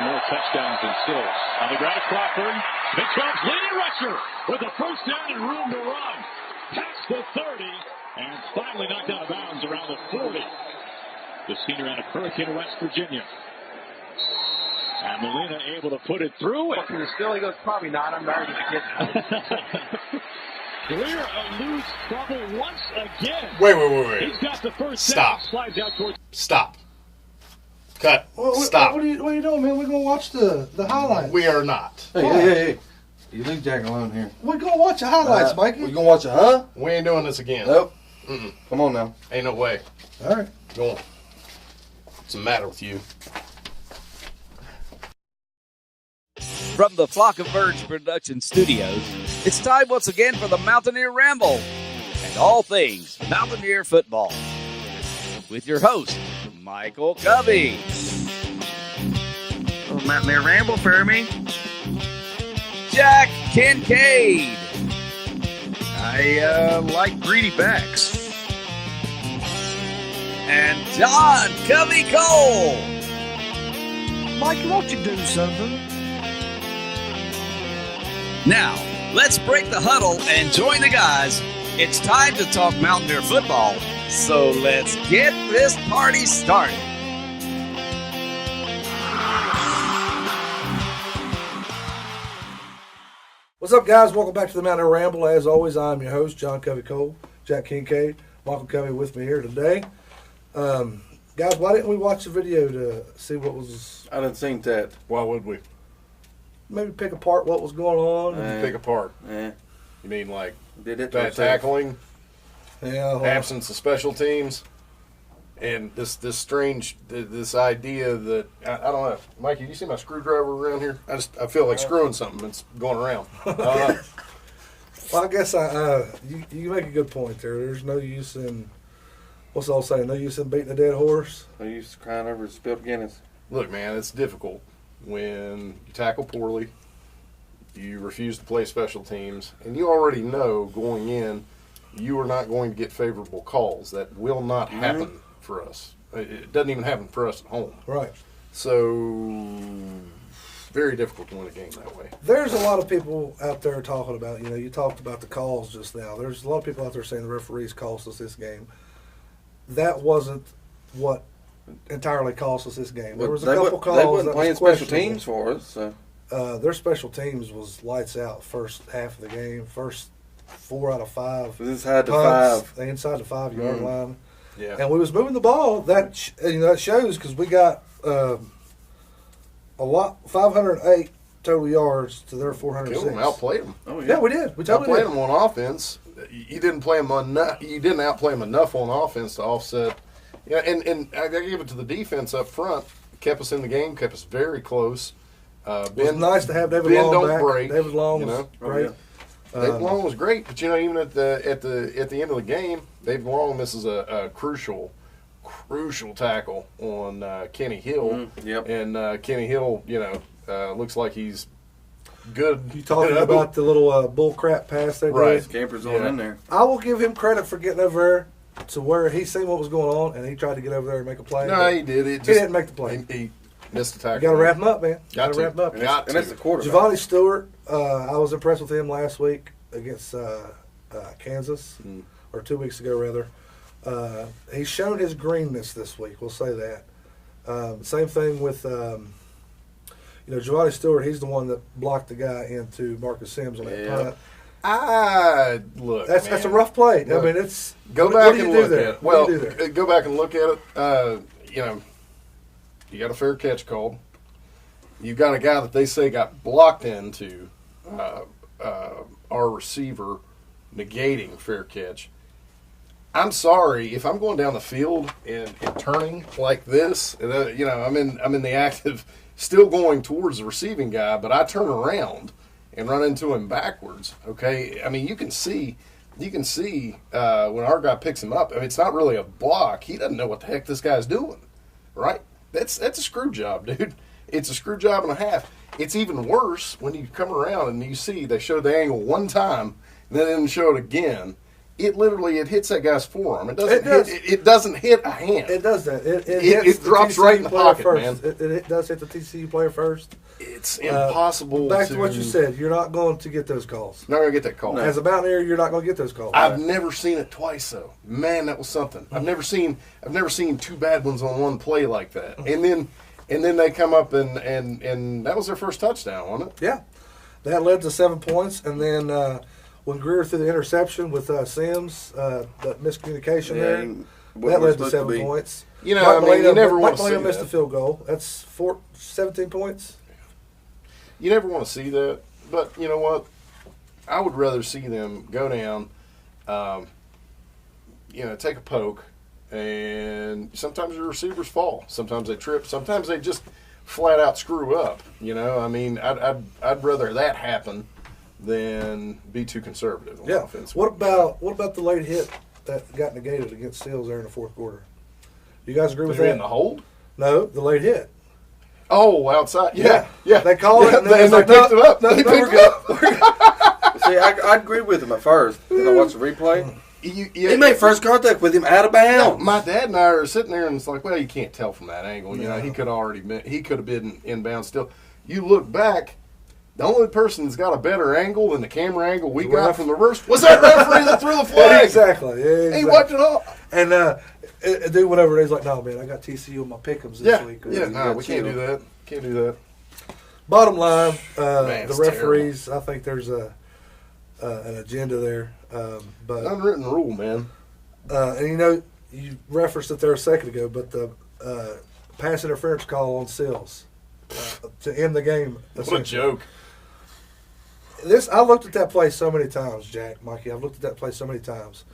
more touchdowns than Sills. On the ground, Crawford. Big 12's leading rusher with a first down and room to run. Past the 30 and finally knocked out of bounds around the 40. The senior out of Hurricane, West Virginia. And Molina able to put it through. Still, he goes, probably not. I'm married to the kid. Clear of loose trouble once again. Wait. He's got the first Stop. down. Slides out towards. Stop. Cut. Stop. What are you doing, man? We're going to watch the highlights. We are not. Hey. You leave Jack alone here. We're going to watch the highlights, Mikey. We're going to watch it, huh? We ain't doing this again. Nope. Come on now. Ain't no way. All right. Go on. What's the matter with you? From the Flock of Birds Production Studios, it's time once again for the Mountaineer Ramble and all things Mountaineer football. With your host, Michael Covey. Mountaineer Ramble for me. Jack Kincaid. I like greedy backs. And John Covey Cole. Mikey, won't you do something? Now, let's break the huddle and join the guys. It's time to talk Mountaineer football. So let's get this party started. What's up, guys? Welcome back to the Mountaineer Ramble. As always, I'm your host, John Covey Cole, Jack Kincaid, Michael Covey with me here today. Guys, why didn't we watch the video to see what was... I didn't think that. Why would we? Maybe pick apart what was going on. Pick apart. Eh. You mean like Did it bad tackling, Yeah. absence of special teams, and this strange this idea that I don't know. Mikey, you see my screwdriver around here? I feel like screwing something that's going around. Well, I guess you make a good point there. There's no use in, what's the old saying, no use in beating a dead horse. I used to crying over spilled Guinness. Look, man, it's difficult when you tackle poorly, you refuse to play special teams, and you already know going in you are not going to get favorable calls. That will not happen for us. It doesn't even happen for us at home. Right. So, very difficult to win a game that way. There's a lot of people out there talking about, you talked about the calls just now. There's a lot of people out there saying the referees cost us this game. That wasn't what entirely cost us this game. There was a couple calls. They wasn't that playing was special questionable. teams for us. So. Their special teams was lights out first half of the game. First 4 out of 5. Inside the punts, 5. They inside the 5-yard line. Yeah. And we was moving the ball. That that shows because we got a lot, 508 total yards to their 406. Killed them, outplayed them. Oh, Yeah, we did. We totally Outplayed did. them on offense. You didn't play them enough. You didn't outplay them enough on offense to offset. Yeah, and I give it to the defense up front. Kept us in the game. Kept us very close. It was nice to have David Ben Long don't back. break, David Long you was know? great. David Long was great, but even at the end of the game, David Long misses a crucial tackle on Kenny Hill. Yep. And Kenny Hill, looks like he's good. You talking about the little bull crap pass they Right. did? Campers on in there. I will give him credit for getting over there to where he seen what was going on and he tried to get over there and make a play. No, he did. He didn't make the play. He missed the tackle. You got to wrap him up, man. Got to wrap him up. And that's the quarterback. Giovanni Stewart, I was impressed with him last week against Kansas, or 2 weeks ago, rather. He's shown his greenness this week, we'll say that. Same thing with, Giovanni Stewart, he's the one that blocked the guy into Marcus Sims on that punt. Look, That's man. a rough play. Look, I mean, it's go what back do you and do look there? at it. What Well, do you do there? go back and look at it. You got a fair catch called. You've got a guy that they say got blocked into our receiver negating fair catch. I'm sorry if I'm going down the field and turning like this. I'm in the act of still going towards the receiving guy, but I turn around and run into him backwards. Okay, I mean you can see when our guy picks him up. I mean it's not really a block. He doesn't know what the heck this guy's doing, right? That's a screw job, dude. It's a screw job and a half. It's even worse when you come around and you see they showed the angle one time and then they didn't show it again. it literally hits that guy's forearm. It It doesn't hit a hand. It does that. It drops right in the pocket, first. man. It does hit the TCU player first. It's impossible. Back to what you said. You're not going to get those calls. Not gonna get that call. As a Mountaineer, you're not going to get those calls. I've never seen it twice though. Man, that was something. I've never seen two bad ones on one play like that. And then they come up and that was their first touchdown, wasn't it? Yeah, that led to 7 points, and then when Greer threw the interception with Sims, that miscommunication there, that led to 7 points. You know, you never want to see Mike missed the field goal. That's 17 points. You never want to see that, but you know what? I would rather see them go down, take a poke, and sometimes your receivers fall. Sometimes they trip. Sometimes they just flat out screw up. You know, I mean, I'd rather that happen than be too conservative on offense. What about the late hit that got negated against Steelers there in the fourth quarter? You guys agree with that? In the hold? No, the late hit. Oh, outside. Yeah. They called it, and they picked it up. They picked it up. See, I agreed with him at first. Then I watched the replay. He made first contact with him out of bounds. My dad and I are sitting there, and it's like, well, you can't tell from that angle. You know, he could have been inbound still. You look back, the only person that's got a better angle than the camera angle we got from the reverse was that referee that threw the flag. Exactly. He wiped it off. And do whatever. He's like, no, man, I got TCU in my pick'ems this week. Yeah, no, we can't do that. Can't do that. Bottom line, the referees, terrible. I think there's an agenda there. But unwritten rule, man. And you referenced it there a second ago, but the pass interference call on Sills to end the game. What a joke. I looked at that play so many times, Jack, Mikey. I've looked at that play so many times.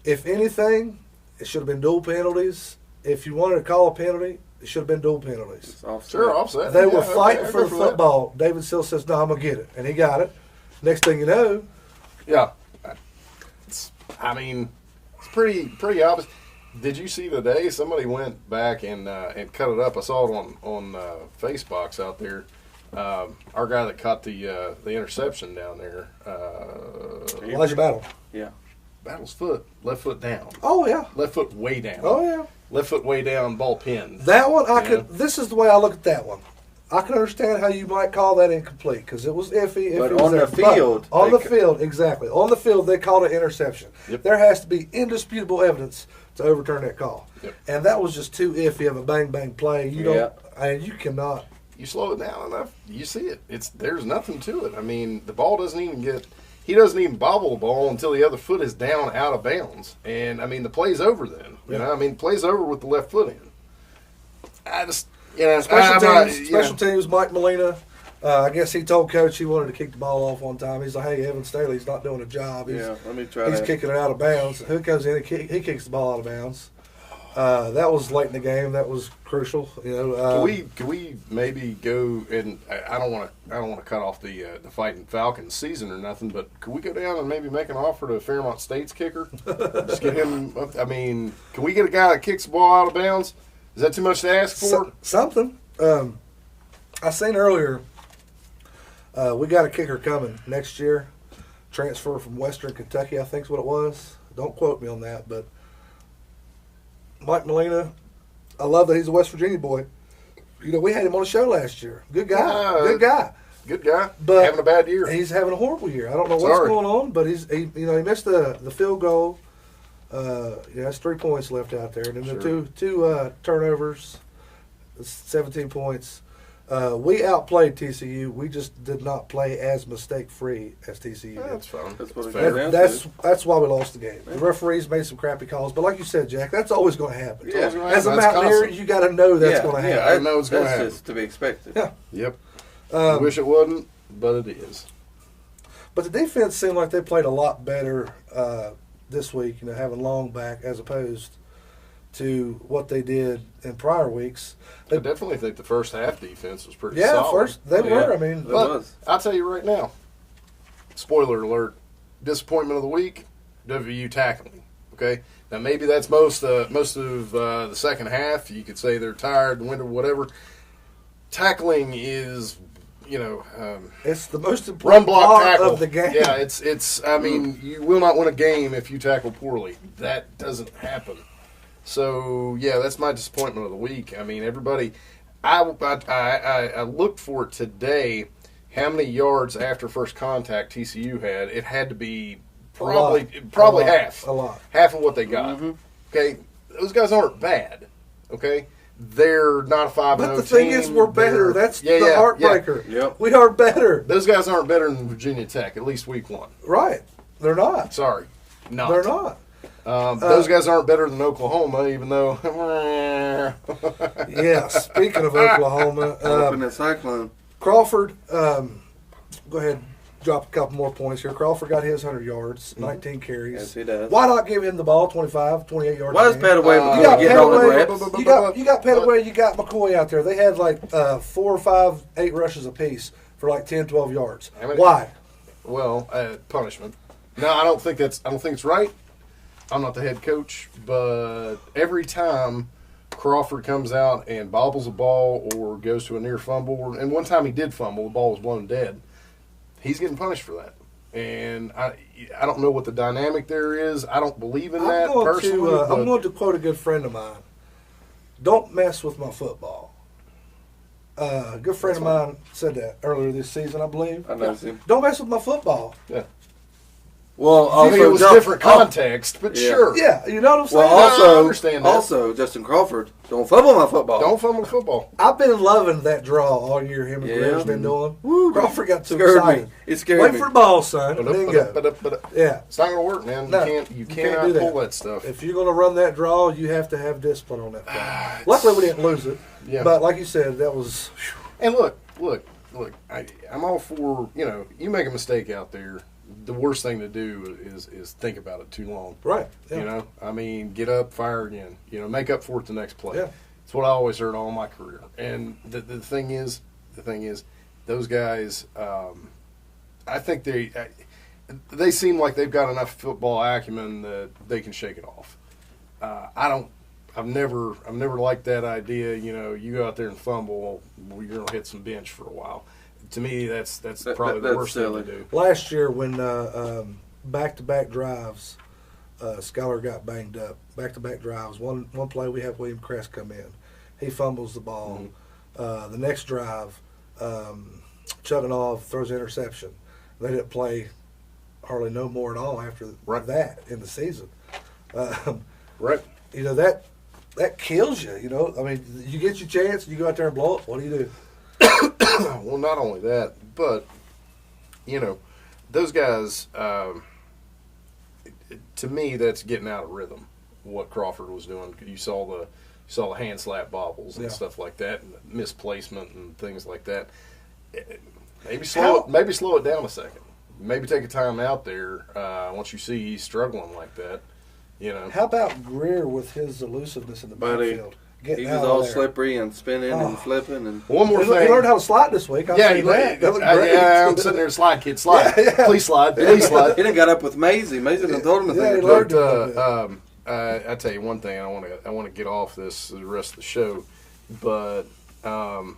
If anything, it should have been dual penalties. If you wanted to call a penalty, it should have been dual penalties. Sure, offset. They were fighting for the football. David Sills says, no, I'm going to get it. And he got it. Next thing you know. Yeah. It's pretty obvious. Did you see today somebody went back and cut it up? I saw it on Facebox out there. Our guy that caught the interception down there. Elijah Battle. Yeah. Battle's foot, left foot down. Oh, yeah. Left foot way down. Oh, yeah. Left foot way down, ball pinned. That one, this is the way I look at that one. I can understand how you might call that incomplete because it was iffy. But on the field. On the field, exactly. On the field, they called it interception. Yep. There has to be indisputable evidence to overturn that call. Yep. And that was just too iffy of a bang-bang play. You cannot. You slow it down enough, you see it. There's nothing to it. I mean, the ball doesn't even he doesn't even bobble the ball until the other foot is down out of bounds. And, I mean, the play's over then. You know, I mean, the play's over with the left foot in. Special teams, Mike Molina, I guess he told Coach he wanted to kick the ball off one time. He's like, hey, Evan Staley's not doing a job. Let me try He's kicking it out of bounds. Who goes in? He kicks the ball out of bounds. That was late in the game. That was crucial. Can we maybe go and I don't want to cut off the Fighting Falcons season or nothing, but could we go down and maybe make an offer to Fairmont State's kicker? Just get him. I mean, can we get a guy that kicks the ball out of bounds? Is that too much to ask for? Something. I seen earlier. We got a kicker coming next year. Transfer from Western Kentucky, I think is what it was. Don't quote me on that, but. Mike Molina, I love that he's a West Virginia boy. We had him on the show last year. Good guy. Good guy. But having a bad year. He's having a horrible year. I don't know what's going on, but he missed the field goal. That's 3 points left out there, and then the two turnovers, 17 points. We outplayed TCU. We just did not play as mistake-free as TCU did. That's fine. That's what that's why we lost the game. The referees made some crappy calls, but like you said, Jack, that's always going to happen. Yeah. As a Mountaineer, you got to know that's going to happen. I know it's going to happen. That's just to be expected. Yeah. Yep. I wish it wasn't, but it is. But the defense seemed like they played a lot better this week, having Long back as opposed to what they did in prior weeks. I definitely think the first half defense was pretty solid. First they were. I mean, but I'll tell you right now, spoiler alert, disappointment of the week, WU tackling. Okay, now maybe that's most of the second half. You could say they're tired, winter, whatever. Tackling is it's the most run important block part tackle of the game. Yeah, it's. I mean, you will not win a game if you tackle poorly. That doesn't happen. So yeah, that's my disappointment of the week. I mean, everybody. I looked for it today. How many yards after first contact TCU had? It had to be probably half. A lot. Half of what they got. Okay, those guys aren't bad. Okay, they're not a 5-0 But the thing is, we're better. That's the heartbreaker. Yeah. Yep. We are better. Those guys aren't better than Virginia Tech, at least week 1. Right. They're not. Sorry. No. They're not. Those guys aren't better than Oklahoma, even though. Yeah, speaking of Oklahoma, Up in that cyclone. Crawford, go ahead, drop a couple more points here. Crawford got his 100 yards, 19 carries. Yes, he does. Why not give him the ball, 25, 28 yards? Why does Petaway You got get all the Petaway, reps? you got Petaway, you got McCoy out there. They had like 4 or 5, 8 rushes apiece for like 10, 12 yards. Why? Well, punishment. No, I don't think it's right. I'm not the head coach, but every time Crawford comes out and bobbles a ball or goes to a near fumble, and one time he did fumble, the ball was blown dead, he's getting punished for that. And I don't know what the dynamic there is. I don't believe in that personally. I'm going to quote a good friend of mine. Don't mess with my football. A good friend of mine said that earlier this season, I believe. I know him. Don't mess with my football. Yeah. Well, I mean, it was different context, but sure. Yeah, you know what I'm saying? Well, I understand that. Also, Justin Crawford, don't fumble my football. Don't fumble the football. I've been loving that draw all year. Him and Greg's been doing. Woo, Crawford got too Scared excited. me. It scared Wait me. for the ball, son. Then go. Yeah. Yeah. It's not going to work, man. No, you can't cannot do that. pull that stuff. If you're going to run that draw, you have to have discipline on that draw. Luckily, we didn't lose it. Yeah. But like you said, that was. And look. I'm all for, you make a mistake out there. The worst thing to do is think about it too long. Right. Yeah. I mean, get up, fire again. Make up for it the next play. Yeah. It's what I always heard all my career. And the thing is, those guys, I think they seem like they've got enough football acumen that they can shake it off. I've never liked that idea. You go out there and fumble, you're gonna hit some bench for a while. To me, that's probably the worst thing to do. Last year, when back-to-back drives, Skylar got banged up. Back-to-back drives. One play, we have William Crest come in. He fumbles the ball. The next drive, Chugunov throws an interception. They didn't play hardly no more at all after that in the season. Right. That kills you. I mean, you get your chance, you go out there and blow it. What do you do? Well, not only that, but those guys. To me, that's getting out of rhythm. What Crawford was doing, you saw the hand slap bobbles and stuff like that, and misplacement and things like that. Maybe slow it down a second. Maybe take a time out there once you see he's struggling like that. How about Greer with his elusiveness in the backfield? He was all slippery and spinning and flipping. And one more thing. He learned how to slide this week. That looked great. I'm sitting there, slide, kid, slide. Please slide. Please slide. He done got up with Maisie. Maisie done told him to he think. learned I tell you one thing. I want to get off the rest of the show, but how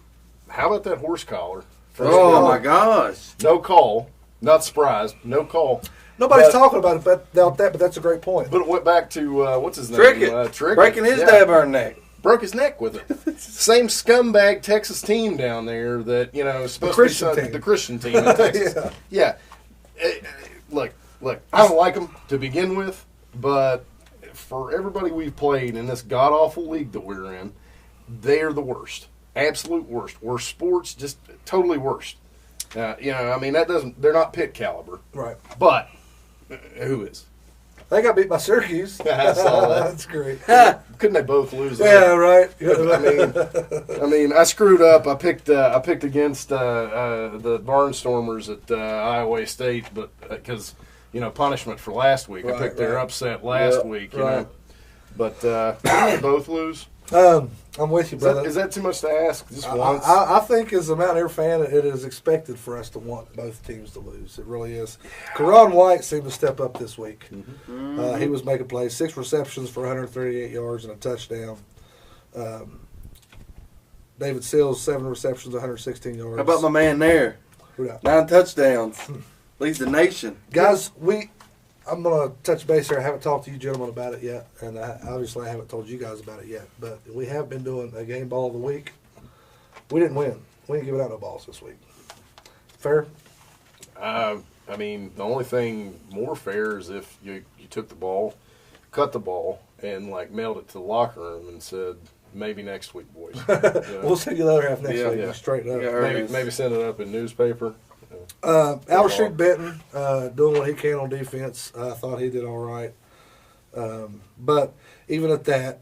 about that horse collar? Oh my gosh! No call. Not surprised. No call. Nobody's talking about that, but that's a great point. But it went back to what's his name? Trickett. Breaking his dab our neck. Broke his neck with it. Same scumbag Texas team down there that is supposed to be the Christian team in Texas. Yeah. Look. I don't like them to begin with, but for everybody we've played in this god awful league that we're in, they are the worst. Absolute worst. Worst sports, just totally worst. I mean they're not Pitt caliber, right? But who is? They got beat by Syracuse. I saw that. That's great. Couldn't they both lose? Yeah, right. I mean, I screwed up. I picked against the Barnstormers at Iowa State, but because punishment for last week. I picked their upset last week. But didn't they both lose? I'm with you, brother. Is that too much to ask? Just once? I think as a Mountaineer fan, it is expected for us to want both teams to lose. It really is. Karan White seemed to step up this week. He was making plays. 6 receptions for 138 yards and a touchdown. David Sills, 7 receptions, 116 yards. How about my man there? 9 touchdowns. Leads the nation. Guys, I'm going to touch base here. I haven't talked to you gentlemen about it yet, and obviously I haven't told you guys about it yet, but we have been doing a game ball of the week. We didn't win. We didn't give out no balls this week. Fair? I mean, the only thing more fair is if you took the ball, cut the ball, and like mailed it to the locker room and said, maybe next week, boys. You know? We'll see you the other half next week. Yeah. Straight up. Yeah, maybe send it up in newspaper. Al-Rashid Benton doing what he can on defense. I thought he did all right. But even at that,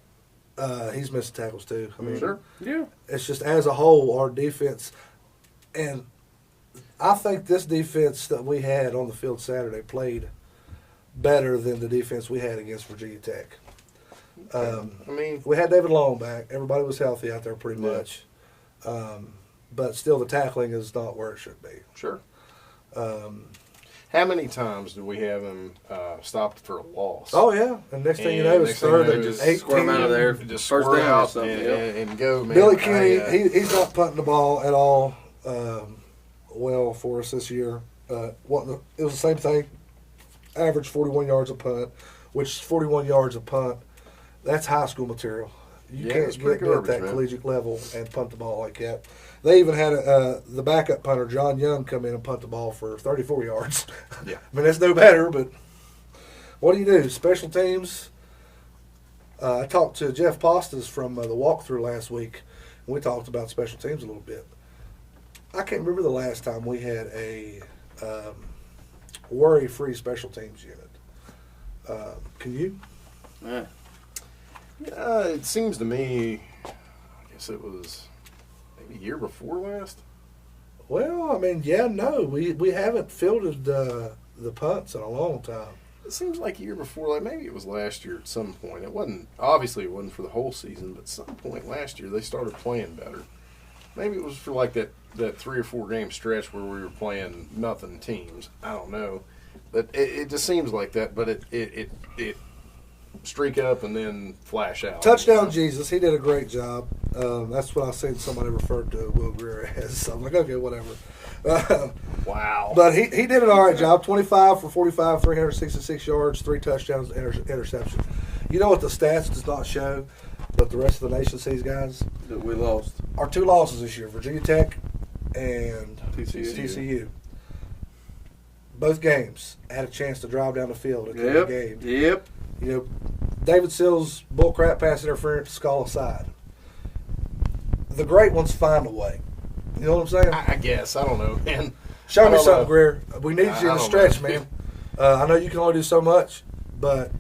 he's missed tackles too. I mean, sure. Yeah. It's just as a whole, our defense, and I think this defense that we had on the field Saturday played better than the defense we had against Virginia Tech. I mean, we had David Long back. Everybody was healthy out there pretty much. But still, the tackling is not where it should be. Sure. How many times do we have him stopped for a loss? Oh, yeah. And next thing you know, it's third and just 18. squirm out of there. Just first squirm down or out something. and go, man. Billy Kenny, he's not punting the ball at all well for us this year. It was the same thing. Average 41 yards a punt, which 41 yards a punt, that's high school material. You can't get at that collegiate level and punt the ball like that. They even had the backup punter, John Young, come in and punt the ball for 34 yards. Yeah. I mean, that's no better, but what do you do? Special teams. I talked to Jeff Postas from the walkthrough last week, and we talked about special teams a little bit. I can't remember the last time we had a worry-free special teams unit. Can you? Yeah. It seems to me, I guess it was maybe a year before last. Well, I mean, we haven't fielded the punts in a long time. It seems like a year before, like maybe it was last year at some point. It wasn't for the whole season, but at some point last year they started playing better. Maybe it was for like that 3 or 4 game stretch where we were playing nothing teams. I don't know, but it just seems like that. But it streak up and then flash out. Touchdown Jesus, he did a great job. That's what I seen somebody referred to Will Greer as. So I'm like, okay, whatever. Wow. But he did an all right job. 25 for 45, 366 yards, 3 touchdowns, interception. You know what the stats does not show, but the rest of the nation sees, guys? That we lost. Our 2 losses this year, Virginia Tech and TCU. Both games had a chance to drive down the field at the game. Yep. You know, David Sills' bullcrap pass interference, skull aside. The great ones find a way. You know what I'm saying? I guess. I don't know, man. Show me something, Greer. We need you in the stretch, man. I know you can only do so much, but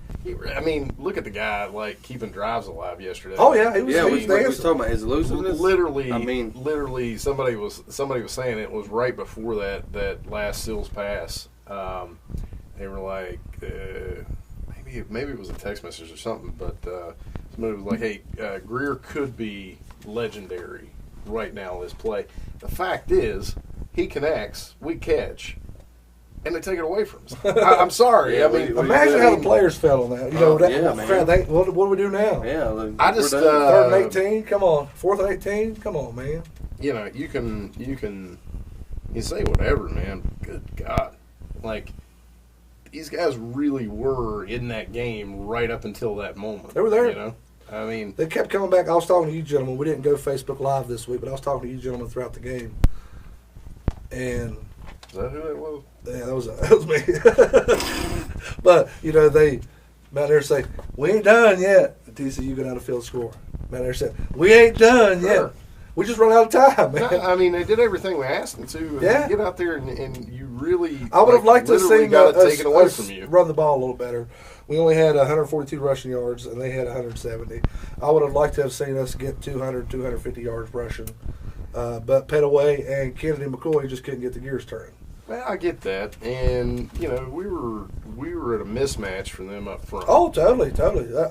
I mean, look at the guy like keeping drives alive yesterday. Oh yeah, he was. Yeah, he we was talking about his elusiveness. Literally, somebody was saying it was right before that last Sills pass. They were like, maybe it was a text message or something, but somebody was like, "Hey, Greer could be legendary right now in this play." The fact is, he connects, we catch, and they take it away from us. I'm sorry. Yeah, I mean, imagine how the players felt on that. You know, man. What do we do now? Yeah, I just 3rd and 18. Come on, 4th and 18. Come on, man. You know, you can say whatever, man. Good God, like these guys really were in that game right up until that moment. They were there. You know, I mean, they kept coming back. I was talking to you gentlemen. We didn't go Facebook Live this week, but I was talking to you gentlemen throughout the game. And is that who that was? Yeah, that was me. But you know, they Mountaineer say, "We ain't done yet." The TCU go down the field score. Mountaineer said, "We ain't done yet. We just run out of time, man." No, I mean, they did everything we asked them to. Yeah. Get out there and you really. I would have liked to see got it taken away from you. Run the ball a little better. We only had 142 rushing yards, and they had 170. I would have liked to have seen us get 200, 250 yards rushing. But Petaway and Kennedy McCoy just couldn't get the gears turning. Well, I get that, and you know we were at a mismatch for them up front. Oh, totally.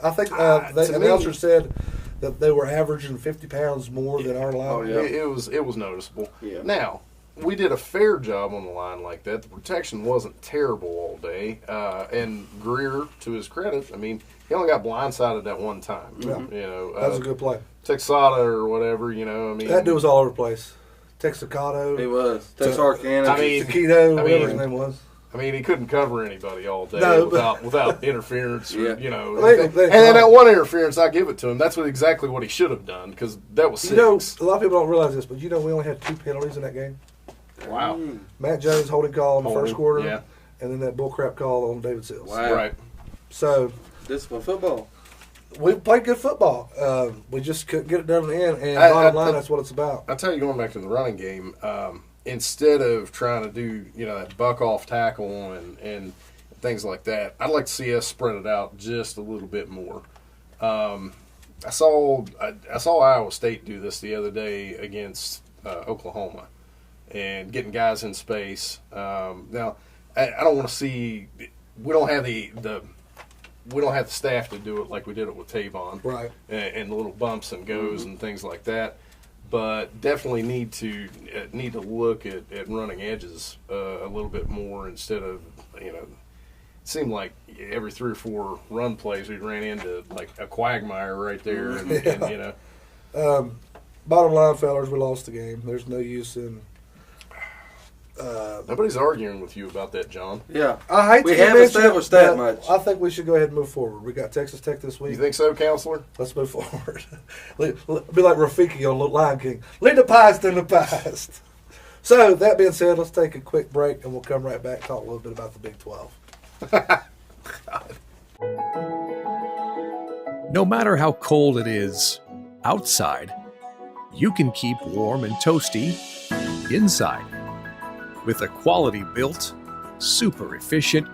I think the announcer said that they were averaging 50 pounds more than our line. Oh, yeah. It was noticeable. Yeah. Now, we did a fair job on the line like that. The protection wasn't terrible all day. And Greer, to his credit, I mean, he only got blindsided that one time. Yeah. You know, That was a good play. Texada or whatever, you know. I mean, That dude was all over the place. Texarkana. He was. Texarkana. I mean, Taquito, I whatever mean, his name was. I mean, he couldn't cover anybody all day No, without interference. Or, Yeah. you know, They and then that one interference, I give it to him. That's exactly what he should have done because that was 6. You know, a lot of people don't realize this, but you know we only had 2 penalties in that game. Wow. Matt Jones holding call in the first quarter, Yeah. and then that bullcrap call on David Sills. Wow. Right. So Discipline football. we played good football. We just couldn't get it done in the end, and bottom line, that's what it's about. I'll tell you, going back to the running game, instead of trying to do, you know, that buck off tackle and things like that, I'd like to see us spread it out just a little bit more. I saw Iowa State do this the other day against Oklahoma and getting guys in space. Now, I don't want to see. We don't have the staff to do it like we did it with Tavon, Right. and the little bumps and goes and things like that. But definitely need to look at running edges a little bit more instead of, you know, it seemed like every 3 or 4 run plays we ran into like a quagmire right there, and you know. Bottom line, fellas, we lost the game. There's no use in. Nobody's arguing with you about that, John. Yeah. I hate We to haven't mention established it, that but much. I think we should go ahead and move forward. We got Texas Tech this week. You think so, Counselor? Let's move forward. Be like Rafiki on Lion King. Leave the past in the past. So, that being said, let's take a quick break, and we'll come right back and talk a little bit about the Big 12. No matter how cold it is outside, you can keep warm and toasty inside with a quality-built, super efficient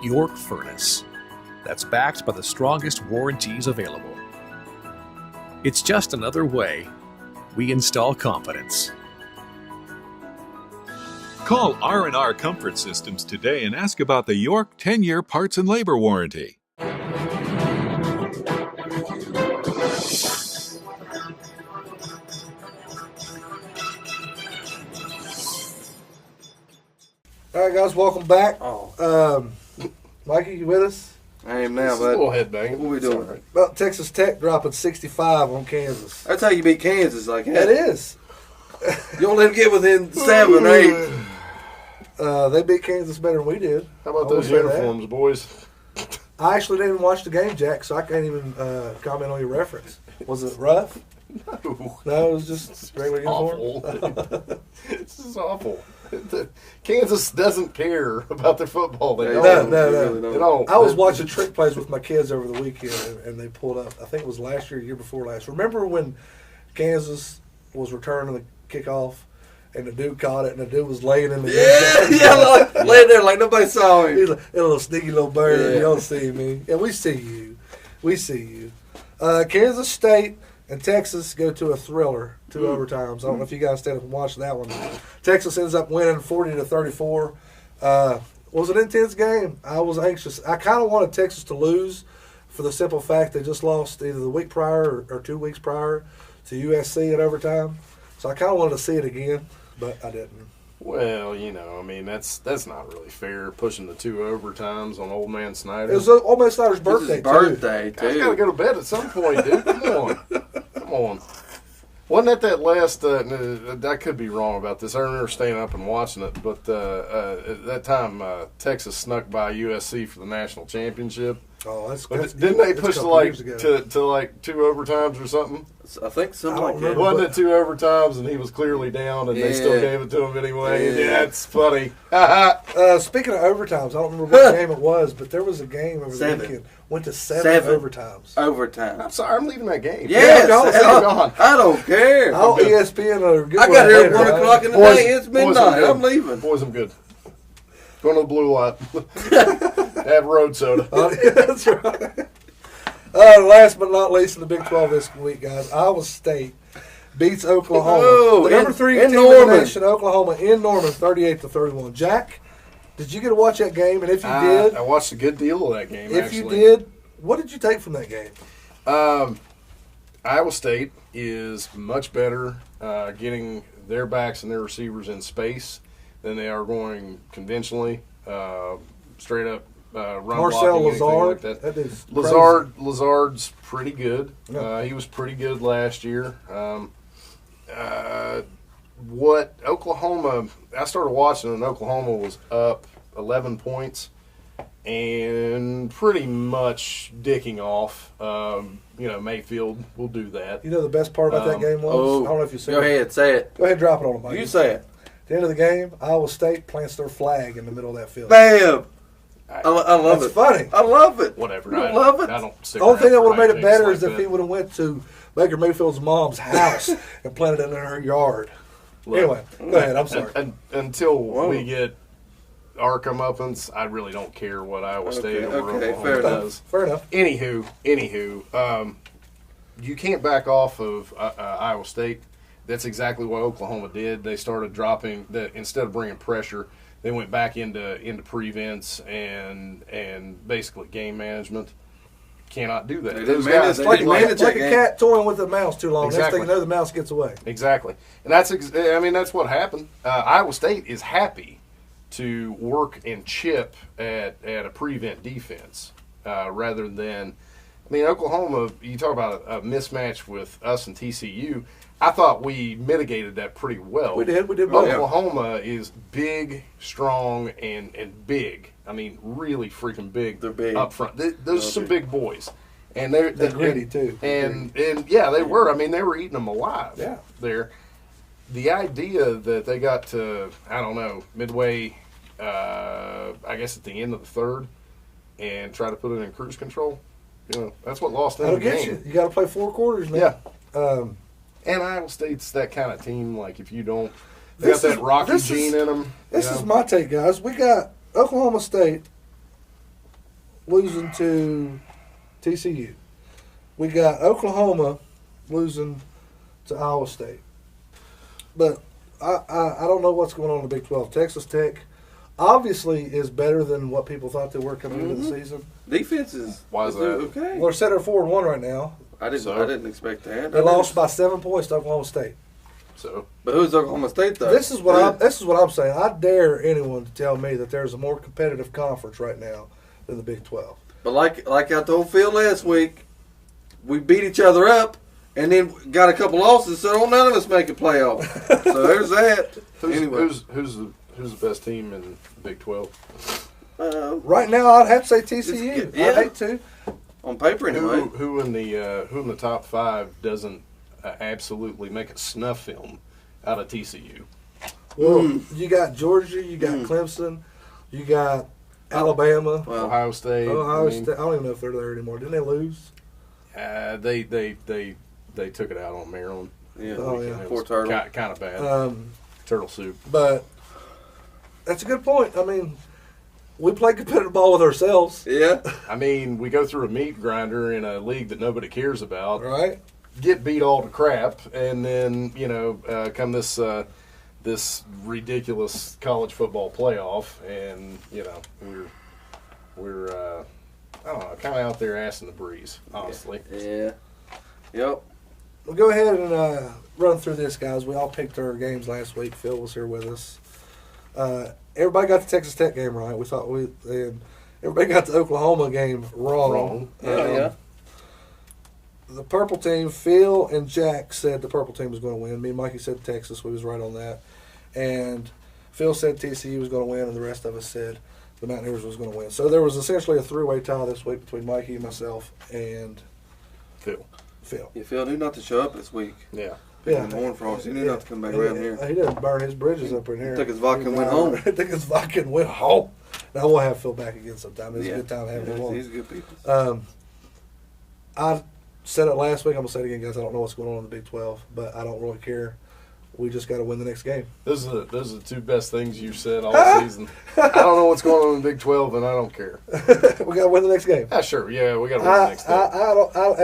York furnace that's backed by the strongest warranties available. It's just another way we install confidence. Call R&R Comfort Systems today and ask about the York 10-year parts and labor warranty. All right, guys, welcome back. Oh, Mikey, you with us? I am now, It's a little but headbanging. what we It's doing? all right. Well, Texas Tech dropping 65 on Kansas. That's how you beat Kansas like that. It is. You don't let them get within 7 or 8. They beat Kansas better than we did. How about I will those say that. uniforms, boys? I actually didn't even watch the game, Jack, so I can't even comment on your reference. Was it rough? No, it was just regular uniform. Awful. This is awful. Kansas doesn't care about their football. They They don't. No. really They don't. I was watching trick plays with my kids over the weekend, and they pulled up. I think it was last year, year before last. Remember when Kansas was returning the kickoff, and the dude caught it, and the dude was laying in the Yeah, like, laying there like nobody saw him. He's like a little sneaky little bird. Yeah. You don't see me, and we see you. We see you. Kansas State and Texas go to a thriller, 2 overtimes. I don't know if you guys stayed up and watched that one. Texas ends up winning 40-34. Was an intense game. I was anxious. I kind of wanted Texas to lose for the simple fact they just lost either the week prior or 2 weeks prior to USC in overtime. So I kind of wanted to see it again, but I didn't. Well, you know, I mean, that's not really fair, pushing the 2 overtimes on Old Man Snyder. It was Old Man Snyder's This is birthday, his birthday, Guys got to too. go to bed at some point, dude. Come on. Come on. Wasn't that last, I could be wrong about this. I remember staying up and watching it, but at that time, Texas snuck by USC for the national championship. Oh, that's But good. didn't they That's a push couple years ago. to like 2 overtimes or something? I think something I like don't that. remember. Wasn't it 2 overtimes and he was clearly down and they still Yeah. gave it to him anyway? Yeah. Yeah, that's funny. Speaking of overtimes, I don't remember what game it was, but there was a game over the 7. weekend. Went to 7 7. overtimes. Overtime. I'm sorry, I'm leaving that game. Yes, go. Gone. I don't care. Oh, ESPN or I got here at 1 o'clock in the Boys- day. It's boys, midnight. I'm I'm leaving. Boys, I'm good. Going to the blue light. Have road soda. That's right. Last but not least in the Big 12 this week, guys, Iowa State beats Oklahoma. Oh, the number in- 3 in team in the Norman. nation, Oklahoma, in Norman, 38-31. Jack, did you get to watch that game? And if you did, I watched a good deal of that game, if actually. you did, what did you take from that game? Iowa State is much better getting their backs and their receivers in space than they are going conventionally, straight up run Marcel blocking, anything Lazard, like that is Lazard's pretty good. Yeah. He was pretty good last year. What Oklahoma, I started watching, and Oklahoma was up 11 points and pretty much dicking off. Mayfield will do that. You know the best part about that game was? I don't know if you said it. Go ahead, say it. Go ahead, drop it on them, Mike. You say it. At the end of the game, Iowa State plants their flag in the middle of that field. Bam! I love That's it. funny. I love it. Whatever. I love it. I don't stick The only thing that around would have for made it better hijinks is like if that. he would have went to Baker Mayfield's mom's house and planted it in her yard. Look, Anyway, go ahead. I'm sorry. Until Whoa. we get our comeuppance, I really don't care what Iowa State or okay, Oklahoma fair does. Fair enough. Anywho, you can't back off of Iowa State. That's exactly what Oklahoma did. They started dropping instead of bringing pressure, they went back into prevents and basically game management. Cannot do that. They Those didn't guys, manage- they It's like a cat toying with a mouse too long. Next Exactly. thing you know, the mouse gets away. exactly, and that's what happened. Iowa State is happy to work and chip at a prevent defense rather than. I mean, Oklahoma. You talk about a mismatch with us and TCU. I thought we mitigated that pretty well. We did both. Oklahoma is big, strong, and big. I mean, really freaking big. They're big. Up front. Those are some big boys, and they're gritty, too. And yeah, they were. I mean, they were eating them alive. Yeah. There. The idea that they got to, I don't know, midway, I guess at the end of the third, and try to put it in cruise control. That's what lost them That'll the get game. you. You got to play 4 quarters, man. Yeah. And Iowa State's that kind of team. Like if you don't, they This got that is- Rocky this gene is- in them. This is my take, guys. We got Oklahoma State losing to TCU. We got Oklahoma losing to Iowa State. But I don't know what's going on in the Big 12. Texas Tech obviously is better than what people thought they were coming into the season. Defense is. Why is that? Okay. Well, they're set at 4-1 right now. I didn't expect that. They lost by 7 points to Oklahoma State. So But who's Oklahoma State though? This is what I'm saying. I dare anyone to tell me that there's a more competitive conference right now than the Big 12. But like out the whole field last week, we beat each other up, and then got a couple losses, so don't none of us make a playoff. So there's that. Who's the best team in the Big 12? Right now, I'd have to say TCU. Yeah. I'd hate to. On paper anyway. Who in the top 5 doesn't absolutely make a snuff film out of TCU? Well, you got Georgia, you got Clemson, you got Alabama, Well, Ohio State. Ohio State. I don't even know if they're there anymore. Didn't they lose? They took it out on Maryland. yeah. Oh, yeah. Poor Turtle. Kind of bad. Turtle soup. But that's a good point. I mean, we play competitive ball with ourselves, Yeah. I mean, we go through a meat grinder in a league that nobody cares about. right? Get beat all to crap, and then come this ridiculous college football playoff, and we're I don't know, kind of out there ass in the breeze, honestly. Yeah. Yep. We'll go ahead and run through this, guys. We all picked our games last week. Phil was here with us. Everybody got the Texas Tech game right. We thought everybody got the Oklahoma game wrong. Yeah. The purple team, Phil and Jack said the purple team was going to win. Me and Mikey said Texas. We was right on that. And Phil said TCU was going to win, and the rest of us said the Mountaineers was going to win. So there was essentially a 3-way tie this week between Mikey, myself, and Phil. Yeah, Phil knew not to show up this week. Yeah. Yeah. In the horn frost. He knew not to come back around here. He didn't burn his bridges up in here. Took his vodka and went home. Took his vodka and went home. Now we'll have Phil back again sometime. It's a good time to have him on. He's good people. I said it last week. I'm gonna say it again, guys. I don't know what's going on in the Big 12, but I don't really care. We just got to win the next game. Those are the 2 best things you've said all season. I don't know what's going on in the Big 12, and I don't care. We got to win the next game. Yeah, sure. Yeah, we got to win the next game.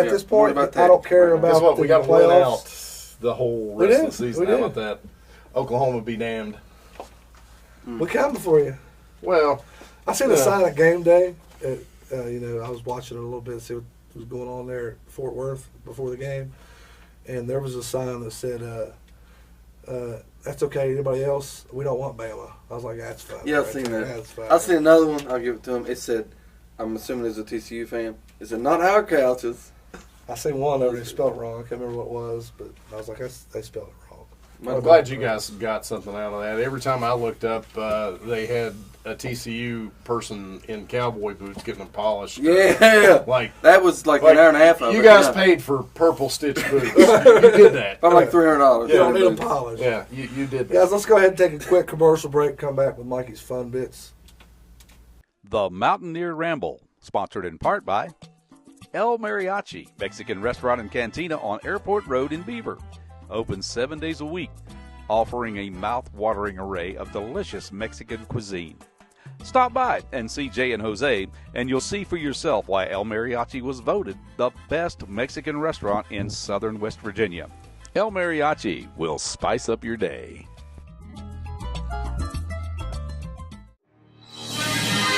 At this point, about that. I don't care about Guess what? the We got to win playoffs. out the whole We rest did. of the season. We How did. about that? Oklahoma be damned. We coming for you. Well, I seen a sign at game day. I was watching it a little bit to see what was going on there at Fort Worth before the game, and there was a sign that said That's okay. Anybody else? We don't want Bama. I was like, that's fine. Yeah, I've seen that. That's fine. I've seen another one. I'll give it to him. It said, I'm assuming it's a TCU fan. It said, not our couches. I seen one over there spelled it wrong. I can't remember what it was, but I was like, they spelled it wrong. I'm glad you guys got something out of that. Every time I looked up, they had a TCU person in cowboy boots getting them polished. Yeah. Like that was like an hour and a half of it. You guys paid for purple stitch boots. You did that. I'm like $300. You don't need them polished. Yeah, you did that. Guys, let's go ahead and take a quick commercial break and come back with Mikey's Fun Bits. The Mountaineer Ramble, sponsored in part by El Mariachi, Mexican restaurant and cantina on Airport Road in Beaver. Open 7 days a week, offering a mouth-watering array of delicious Mexican cuisine. Stop by and see Jay and Jose, and you'll see for yourself why El Mariachi was voted the best Mexican restaurant in southern West Virginia. El Mariachi will spice up your day.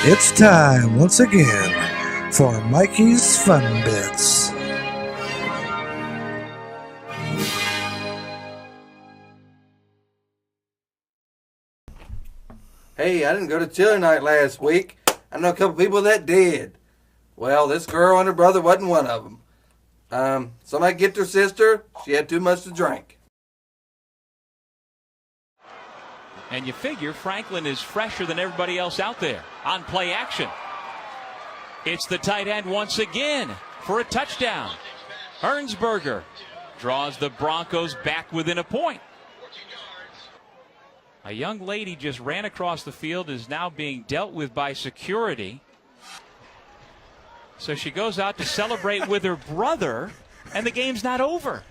It's time once again for Mikey's Fun Bits. Hey, I didn't go to chili night last week. I know a couple people that did. Well, this girl and her brother wasn't one of them. Somebody get their sister. She had too much to drink. And you figure Franklin is fresher than everybody else out there on play action. It's the tight end once again for a touchdown. Ernsberger draws the Broncos back within a point. A young lady just ran across the field, is now being dealt with by security. So she goes out to celebrate with her brother, and the game's not over.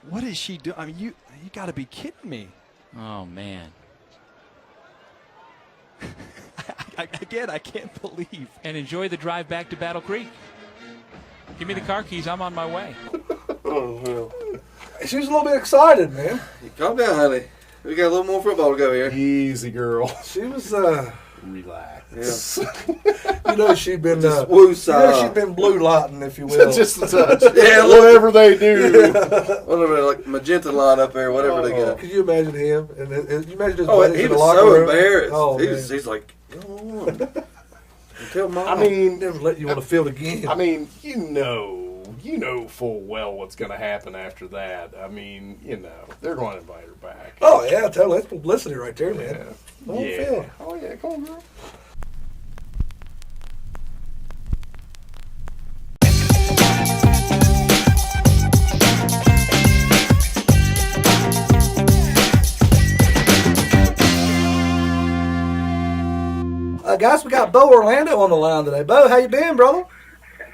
What is she doing? I mean, you got to be kidding me. Oh, man. Again, I can't believe. And enjoy the drive back to Battle Creek. Give me the car keys. I'm on my way. Oh, well. She was a little bit excited, man. You calm down, honey. We got a little more football to go here. Easy, girl. She was, Relax. Yeah. you know, she'd been, she'd been blue lighting, if you will. Just a touch. Yeah, whatever they do. Whatever, like magenta line up there, whatever they got. Could you imagine him? And you imagine his Oh, buddies he in the was locker so room? embarrassed. Oh, He's like, go on. Tell Mom. I mean, never let you on the field again. I mean, you know full well what's going to happen after that. I mean, they're going to invite her back. Oh, yeah, totally. That's publicity right there, man. Yeah. Oh, yeah. Come on, girl. Guys, we got Bo Orlando on the line today. Bo, how you been, brother?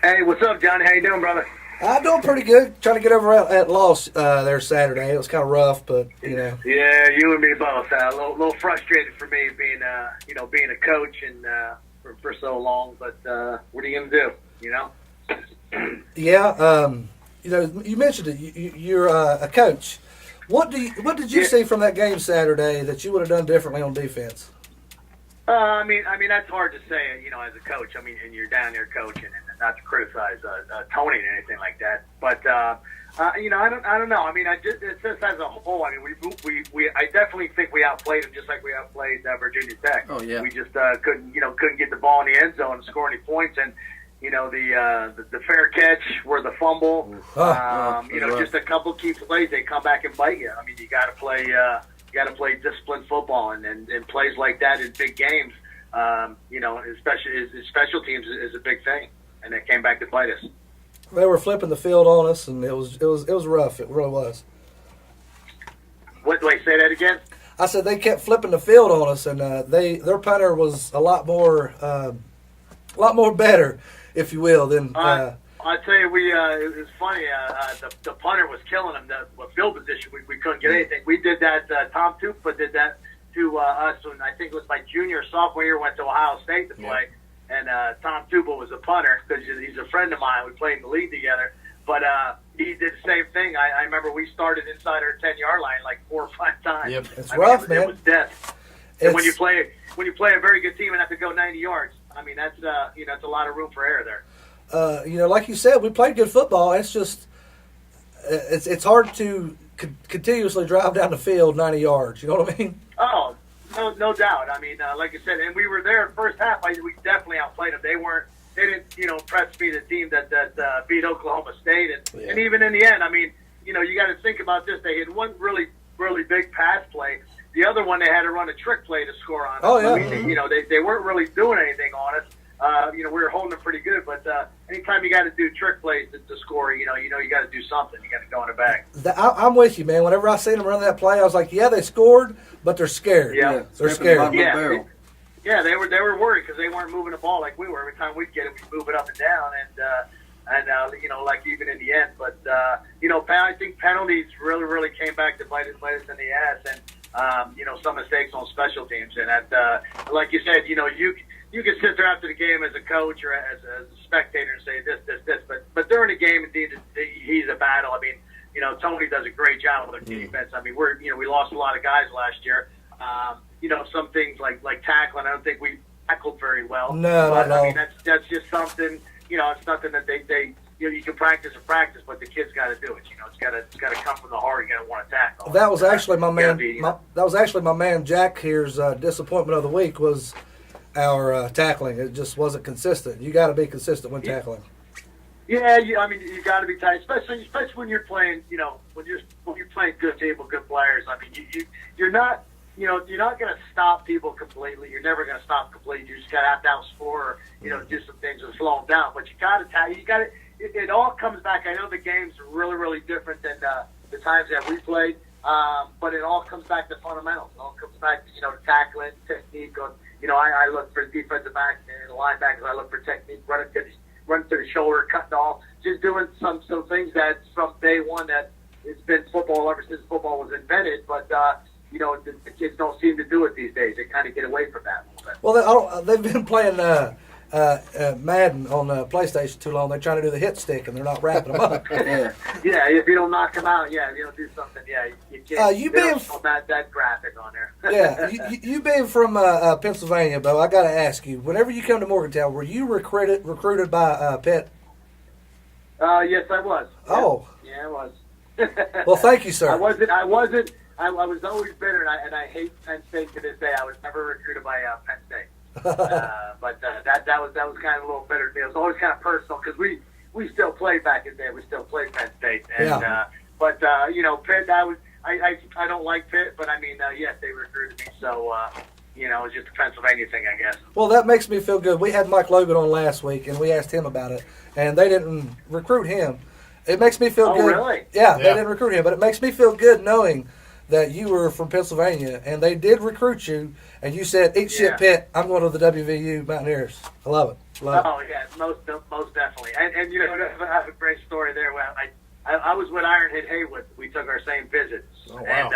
Hey, what's up, Johnny? How you doing, brother? I'm doing pretty good. Trying to get over at Loss there Saturday. It was kind of rough, but Yeah, you and me both. A little frustrated for me being a coach and for so long. But what are you gonna do? Yeah. You mentioned it. You're a coach. What did you see from that game Saturday that you would have done differently on defense? I mean that's hard to say, as a coach. I mean, and you're down there coaching, and not to criticize Tony or anything like that. But I don't know. I mean, it's just as a whole. I mean, I definitely think we outplayed them, just like we outplayed Virginia Tech. Oh yeah. We just couldn't get the ball in the end zone and score any points, and the fair catch where the fumble. Just a couple key plays, they come back and bite you. I mean, you got to play. You got to play disciplined football, and plays like that in big games, especially special teams is a big thing, and it came back to bite us. They were flipping the field on us, and it was rough. It really was. What do I say that again? I said they kept flipping the field on us, and their punter was a lot more better, if you will, than. I tell you, it was funny. The punter was killing them. The field position, we couldn't get anything. We did that. Tom Tupa did that to us when I think it was my junior or sophomore year. Went to Ohio State to play, and Tom Tupa was a punter because he's a friend of mine. We played in the league together. But he did the same thing. I remember we started inside our 10-yard line like 4 or 5 times. Yep, it's rough, man. It was death. And when you play a very good team and have to go 90 yards, I mean that's a lot of room for error there. Like you said, we played good football. It's just it's hard to continuously drive down the field 90 yards. You know what I mean? Oh, no doubt. I mean, like I said, and we were there first half. We definitely outplayed them. They didn't, impress me, the team that beat Oklahoma State. And even in the end, I mean, you got to think about this. They had one really, really big pass play. The other one, they had to run a trick play to score on us. Oh, yeah. I mean, they weren't really doing anything on us. We were holding them pretty good, but anytime you got to do trick plays to score, you got to do something. You got to go in the bag. I'm with you, man. Whenever I seen them run that play, I was like, yeah, they scored, but they're scared. Yeah, they're scared. Yeah, they were worried because they weren't moving the ball like we were. Every time we'd get it, we'd move it up and down, and like even in the end. But I think penalties really came back to bite us in the ass, and some mistakes on special teams, and that like you said, you can sit there after the game as a coach or as a spectator and say this, but during the game, indeed, he's a battle. I mean, Tony does a great job with our defense. I mean, we lost a lot of guys last year. Some things like tackling, I don't think we tackled very well. No. I mean, that's just something. It's something that they you can practice, but the kid's got to do it. It's got to come from the heart. You got to want to tackle. That was actually my man. That was actually my man Jack here's disappointment of the week was our tackling. It just wasn't consistent. You got to be consistent when tackling. Yeah, I mean, you got to be tight, especially when you're playing. When you're playing good people, good players. I mean, you're not. You're not going to stop people completely. You're never going to stop completely. You just got to have to outscore or do some things to slow them down. But you got to. You got to. It all comes back. I know the game's really, really different than the times that we played, but it all comes back to fundamentals. It all comes back to tackling, technique. I look for the defensive back and the linebackers. I look for technique, running to the shoulder, cutting off, just doing some things that from day one that it's been football ever since football was invented. But the kids don't seem to do it these days. They kind of get away from that a little bit. Well, they've been playing Madden on the PlayStation too long. They're trying to do the hit stick, and they're not wrapping them up. Yeah, if you don't knock them out, if you don't do something, you can't. You being that graphic on there. Yeah, you being from Pennsylvania, Bo, I got to ask you. Whenever you come to Morgantown, were you recruited by Pitt? Yes, I was. Oh. Yeah, I was. Well, thank you, sir. I wasn't. I was always bitter, and I hate Penn State to this day. I was never recruited by Penn State, but that was kind of a little bitter to me. It was always kind of personal because we still played back in the day. We still played Penn State, and but Pitt. I don't like Pitt, but I mean, yes, they recruited me, so it was just a Pennsylvania thing, I guess. Well, that makes me feel good. We had Mike Logan on last week, and we asked him about it, and they didn't recruit him. It makes me feel good. Really? Yeah, they didn't recruit him, but it makes me feel good knowing that you were from Pennsylvania, and they did recruit you, and you said, eat shit, Pitt, I'm going to the WVU Mountaineers. I love it. Yeah, most definitely. And I have a great story there. Where I was with Ironhead Haywood. We took our same visits. Oh, wow. And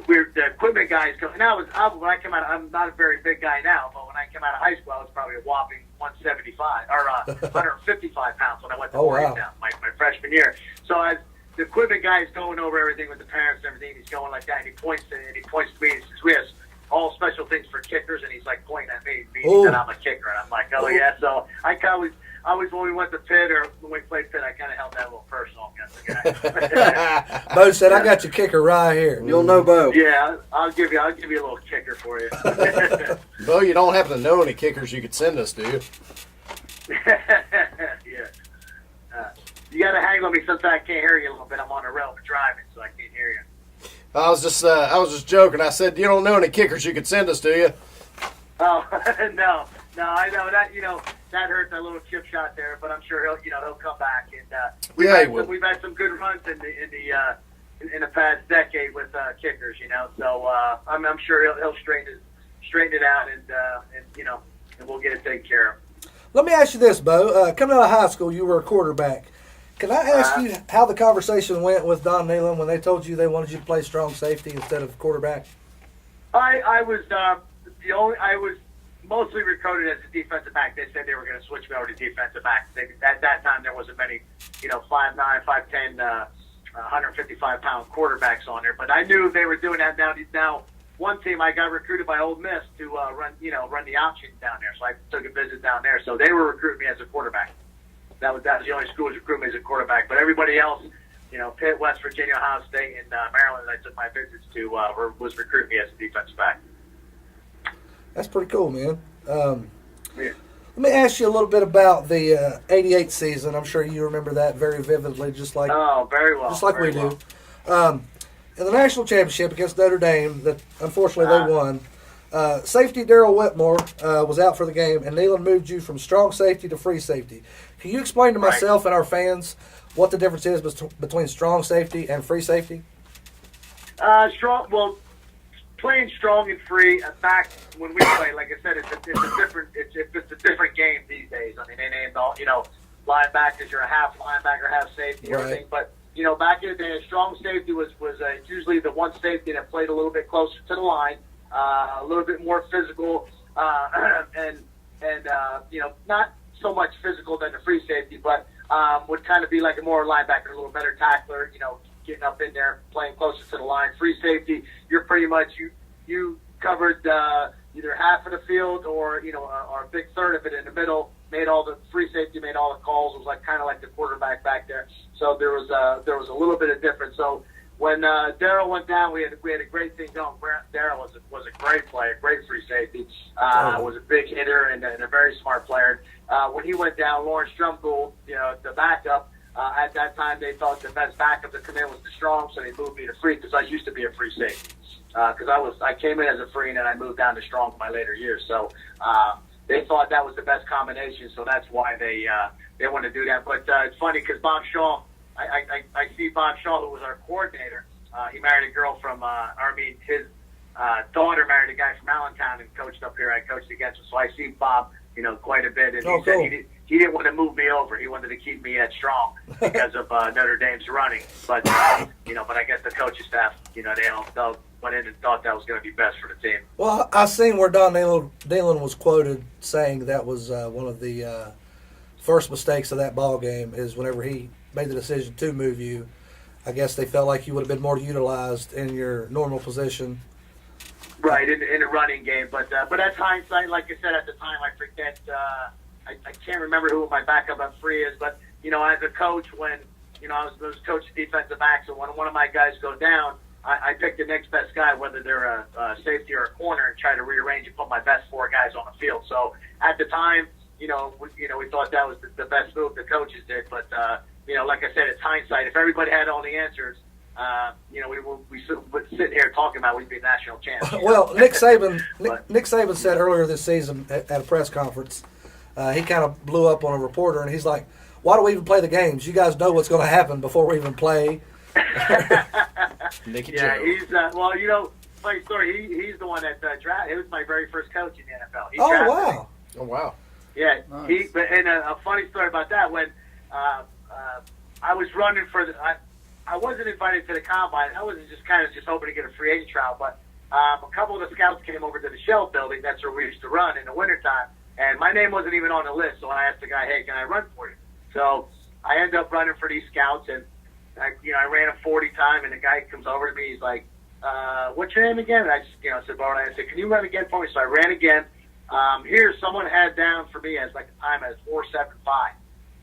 the equipment guys come. When I came out, I'm not a very big guy now, but when I came out of high school, I was probably a whopping 175 or 155 pounds when I went to Morgantown, my freshman year. So as the equipment guy is going over everything with the parents and everything, he's going like that, and he points to me and says, "We have all special things for kickers," and he's like pointing at me, meaning that I'm a kicker, and I'm like, "Oh yeah." So I always when we went to Pitt or when we played Pitt, I kind of held that a little personal against the guy. Bo said, "I got your kicker right here." You'll know Bo. Yeah, I'll give you a little kicker for you. Bo, you don't happen to know any kickers you could send us, do you? Yeah. You got to hang on me since I can't hear you a little bit. I'm on the road driving, so I can't hear you. I was just joking. I said, you don't know any kickers you could send us, do you? Oh, no, I know that. That hurt that little chip shot there, but I'm sure he'll come back. And we've had some good runs in the past decade with kickers. So I'm sure he'll straighten it out, and we'll get it taken care of. Let me ask you this, Bo. Coming out of high school, you were a quarterback. Can I ask you how the conversation went with Don Nealon when they told you they wanted you to play strong safety instead of quarterback? I was I was mostly recruited as a defensive back. They said they were going to switch me over to defensive back. At that time, there wasn't many, 5'9", 5'10", 155-pound quarterbacks on there. But I knew they were doing that now. One team I got recruited by Ole Miss to run the option down there, so I took a visit down there. So they were recruiting me as a quarterback. That was the only school that recruited me as a quarterback. But everybody else Pitt, West Virginia, Ohio State, and Maryland I took my visits to was recruiting me as a defensive back. That's pretty cool, man. Yeah. Let me ask you a little bit about the '88 season. I'm sure you remember that very vividly, just like very well, just like very we well. do. In the national championship against Notre Dame, that unfortunately they won. Safety Daryl Whitmore was out for the game, and Neyland moved you from strong safety to free safety. Can you explain to myself and our fans what the difference is between strong safety and free safety? Strong. Well, playing strong and free. Back when we play, like I said, it's a different game these days. I mean, they named all linebackers. You're a half linebacker, half safety, everything. But back in the day, a strong safety was usually the one safety that played a little bit closer to the line, a little bit more physical, and not so much physical than the free safety, but would kind of be like a more linebacker, a little better tackler, getting up in there, playing closer to the line. Free safety, you're pretty much, you covered either half of the field or a big third of it in the middle, free safety made all the calls. It was kind of like the quarterback back there. So there was a little bit of difference. So when Daryl went down, we had a great thing going. Daryl was a great player, great free safety, was a big hitter and a very smart player. When he went down, Lawrence Drumgold, the backup, at that time they thought the best backup to come in was the strong, so they moved me to free because I used to be a free safety. Because I came in as a free and then I moved down to strong in my later years. So they thought that was the best combination, so that's why they wanted to do that. But it's funny because Bob Shaw, I see Bob Shaw, who was our coordinator. He married a girl from, his daughter married a guy from Allentown and coached up here. I coached against him, so I see Bob, quite a bit. And he said he didn't want to move me over. He wanted to keep me at strong because of Notre Dame's running. But but I guess the coaching staff, they all went in and thought that was going to be best for the team. Well, I seen where Don Neyland was quoted saying that was one of the first mistakes of that ball game is whenever he made the decision to move you. I guess they felt like you would have been more utilized in your normal position. Right, in the running game. But that's hindsight. Like I said, at the time, I forget. I can't remember who my backup on free is. But, as a coach, when, I was coaching defensive backs, and when one of my guys go down, I pick the next best guy, whether they're a safety or a corner, and try to rearrange and put my best four guys on the field. So at the time, we thought that was the best move the coaches did. But, like I said, it's hindsight. If everybody had all the answers, we would sit here talking about we'd be national champs. Well, Nick Saban said earlier this season at a press conference, he kind of blew up on a reporter, and he's like, "Why do we even play the games? You guys know what's going to happen before we even play." Nicky Joe. He's funny story. He's the one that drafted. He was my very first coach in the NFL. Oh wow! Yeah, nice. And a funny story about that when I was running for I wasn't invited to the combine. I was just hoping to get a free agent trial, but a couple of the scouts came over to the Shell building. That's where we used to run in the wintertime, and my name wasn't even on the list. So I asked the guy, "Hey, can I run for you?" So I ended up running for these scouts, and I ran a 40 time, and the guy comes over to me. He's like, "What's your name again?" And I just, said, "Bro," and I said, "Can you run again for me?" So I ran again. Here, someone had down for me as a time as 4.75.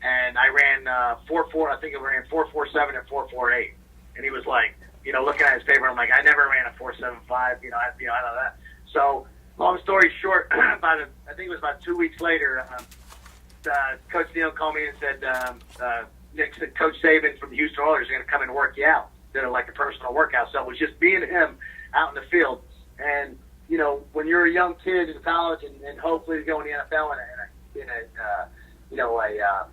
And I ran 4.4. I think I ran 4.47 and 4.48. And he was like, looking at his paper. I'm like, I never ran a 4.75. I know that. So, long story short, I think it was about 2 weeks later, Coach Neal called me and said, Nick said, Coach Saban from the Houston Oilers is going to come and work you out. Did a personal workout. So it was just me and him out in the field. And when you're a young kid in college and hopefully to go in the NFL and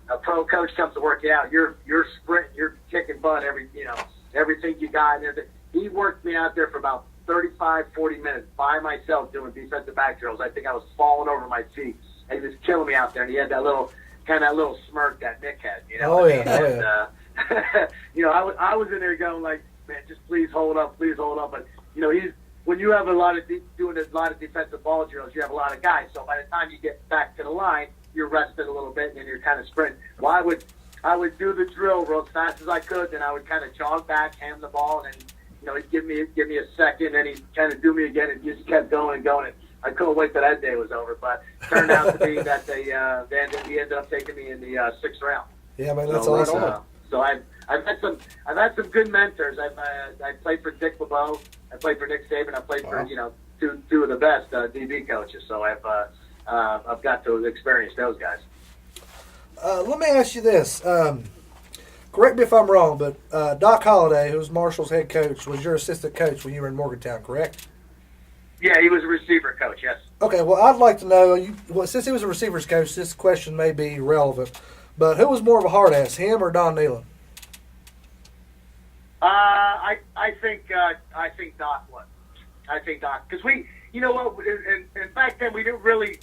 a pro coach comes to work you out, you're sprinting, you're kicking butt everything you got. And he worked me out there for about 35, 40 minutes by myself doing defensive back drills. I think I was falling over my feet. And he was killing me out there. And he had that little smirk that Nick had. Oh yeah. I was in there going like, man, just please hold up. But when you have doing a lot of defensive ball drills, you have a lot of guys. So by the time you get back to the line, you're rested a little bit, and then you're kind of sprinting. Well, I would do the drill real as fast as I could, then I would kind of jog back, hand the ball, and then he'd give me a second, and he'd kind of do me again, and just kept going and going. And I couldn't wait till that day was over, but it turned out to be that he ended up taking me in the 6th round. Yeah, man, that's awesome. So I've had some good mentors. I played for Dick LeBeau. I played for Nick Saban. I played for two of the best DB coaches. So I've got to experience those guys. Let me ask you this. Correct me if I'm wrong, but Doc Holliday, who was Marshall's head coach, was your assistant coach when you were in Morgantown, correct? Yeah, he was a receiver coach, yes. Okay, well, I'd like to know, since he was a receivers coach, this question may be relevant, but who was more of a hard ass, him or Don Nealon? I think Doc was. I think Doc, because you know what, and back then we didn't really,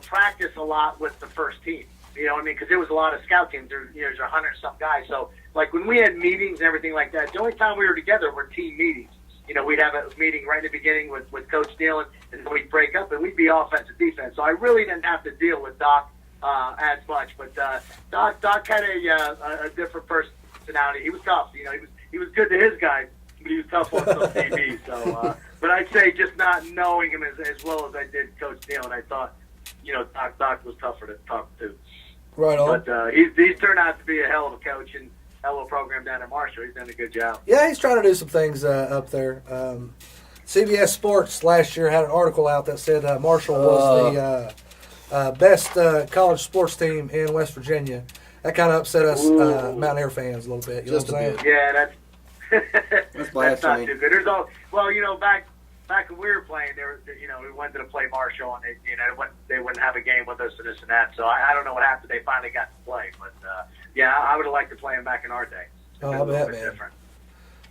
practice a lot with the first team. You know what I mean? Because there was a lot of scout teams. There's 100-some guys. So, like, when we had meetings and everything like that, the only time we were together were team meetings. We'd have a meeting right in the beginning with Coach Nealon, and then we'd break up, and we'd be offensive defense. So I really didn't have to deal with Doc as much. But Doc had a different personality. He was tough. He was good to his guys, but he was tough on some DBs. So, but I'd say just not knowing him as well as I did Coach Nealon, I thought, Doc was tougher to talk to. Right on. But he's turned out to be a hell of a coach and hell of a program down at Marshall. He's done a good job. Yeah, he's trying to do some things up there. CBS Sports last year had an article out that said Marshall was the best college sports team in West Virginia. That kind of upset us Mountaineer fans a little bit. You know what I'm saying? Yeah, That's not too good. There's back when we were playing, we wanted to play Marshall, and they wouldn't have a game with us and this and that. So I don't know what happened. They finally got to play, but I would have liked to play them back in our day. Oh, I bet, man. Different.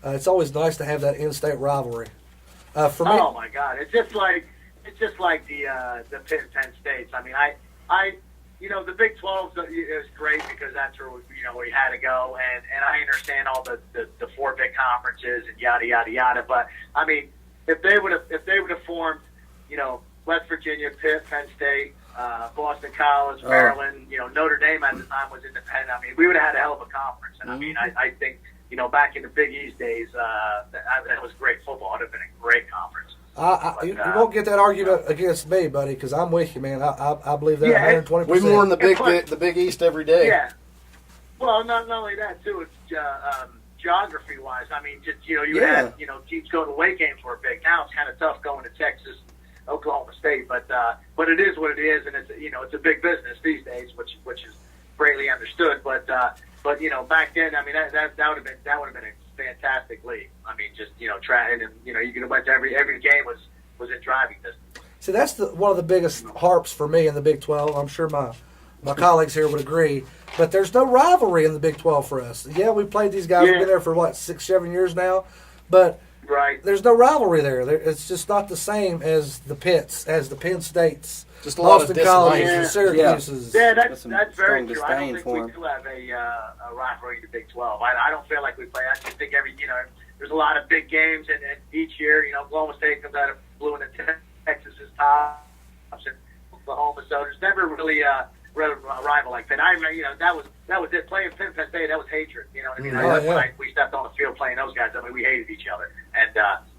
It's always nice to have that in-state rivalry. For me, oh my God, it's just like the Penn States. I mean, the Big 12 is great because that's where we had to go, and I understand all the four big conferences and yada yada yada. But I mean, if they would have formed, West Virginia, Pitt, Penn State, Boston College, Maryland, Notre Dame at the time was independent. I mean, we would have had a hell of a conference. And I mean, I think back in the Big East days, that was great football. It would have been a great conference. You won't get that argument against me, buddy, because I'm with you, man. I believe that 120%. We mourn the Big East every day. Yeah. Well, not only that too. It's geography-wise. I mean, just you had teams going away games were big. Now it's kind of tough going to Texas, Oklahoma State, but it is what it is, and it's a big business these days, which is greatly understood. But back then, I mean that would have been a fantastic league. I mean, just trying and you could have went to every game was in driving distance. See, that's one of the biggest harps for me in the Big 12. I'm sure my colleagues here would agree. But there's no rivalry in the Big 12 for us. Yeah, we played these guys. We've been there for, 6-7 years now. But there's no rivalry there. It's just not the same as the Pitts, as the Penn States, just a lot of Boston Colleges, and Syracuses. Yeah, that's very true. I don't think we do have a rivalry in the Big 12. I don't feel like we play. I just think there's a lot of big games, and each year, Oklahoma State comes out of blue, and Texas is tops, and Oklahoma. So there's never really a rival like that. I remember, that was it. Playing Penn State, that was hatred. You know what I mean? When we stepped on the field playing those guys, I mean, we hated each other, and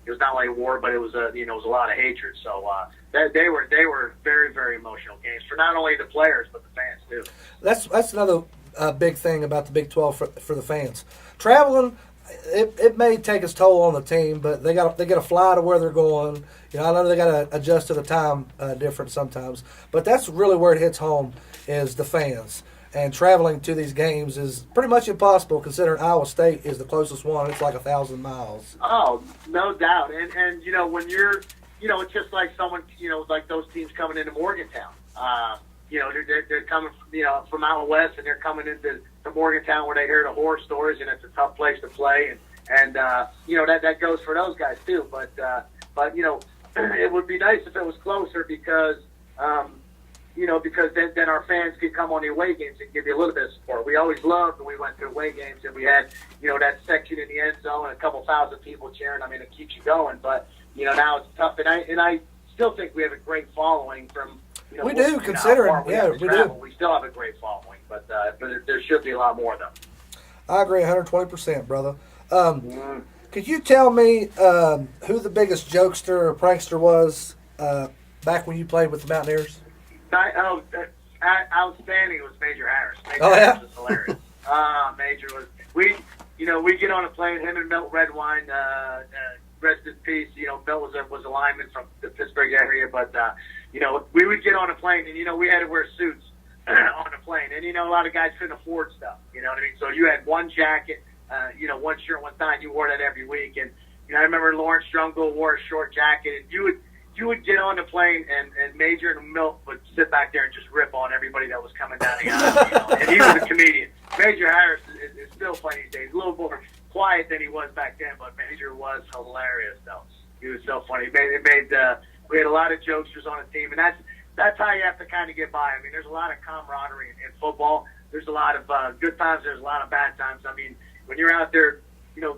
it was not only a war, but it was it was a lot of hatred. So they were very, very emotional games for not only the players but the fans too. That's another big thing about the Big 12 for the fans. Traveling, it may take its toll on the team, but they got to fly to where they're going. I know they got to adjust to the time difference sometimes, but that's really where it hits home is the fans. And traveling to these games is pretty much impossible considering Iowa State is the closest one. It's like 1,000 miles. Oh, no doubt. And when you're, it's just like someone, like those teams coming into Morgantown. They're coming, from out west, and they're coming into Morgantown where they hear the horror stories, and it's a tough place to play. And that goes for those guys too. But it would be nice if it was closer because then our fans could come on the away games and give you a little bit of support. We always loved when we went to away games and we had, that section in the end zone and a couple thousand people cheering. I mean, it keeps you going. But, now it's tough. And I still think we have a great following from, we do, considering, we do. We still have a great following, but there should be a lot more of them. I agree 120%, brother. Could you tell me who the biggest jokester or prankster was back when you played with the Mountaineers? Outstanding was Major Harris. Major Harris was hilarious. Major was we get on a plane. Him and Milt Redwine, rest in peace. Milt was a lineman from the Pittsburgh area, but we would get on a plane, and we had to wear suits on the plane, and a lot of guys couldn't afford stuff. You know what I mean? So you had one jacket, one shirt, one tie. You wore that every week, and I remember Lawrence Strumgle wore a short jacket, and you would get on the plane, and Major and Milt would sit back there and just rip on everybody that was coming down the aisle. And he was a comedian. Major Harris is still funny these days. A little more quiet than he was back then, but Major was hilarious, though. He was so funny. We had a lot of jokesters on the team, and that's how you have to kind of get by. I mean, there's a lot of camaraderie in football. There's a lot of good times. There's a lot of bad times. I mean, when you're out there,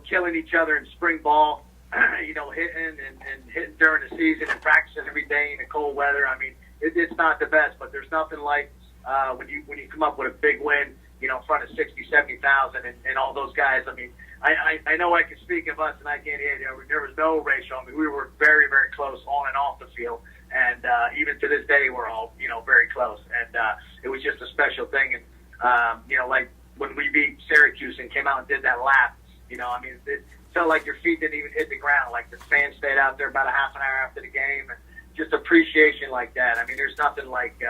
killing each other in spring ball, hitting and hitting during the season and practicing every day in the cold weather. I mean, it's not the best, but there's nothing like when you come up with a big win, in front of 60, 70,000 and all those guys. I mean, I know I can speak of us, and I can't hear you. There was no ratio. I mean, we were very, very close on and off the field, and even to this day, we're all very close. And it was just a special thing. And like when we beat Syracuse and came out and did that lap, I mean, it felt like your feet didn't even hit the ground. Like the fans stayed out there about a half an hour after the game, and just appreciation like that. I mean, there's nothing like.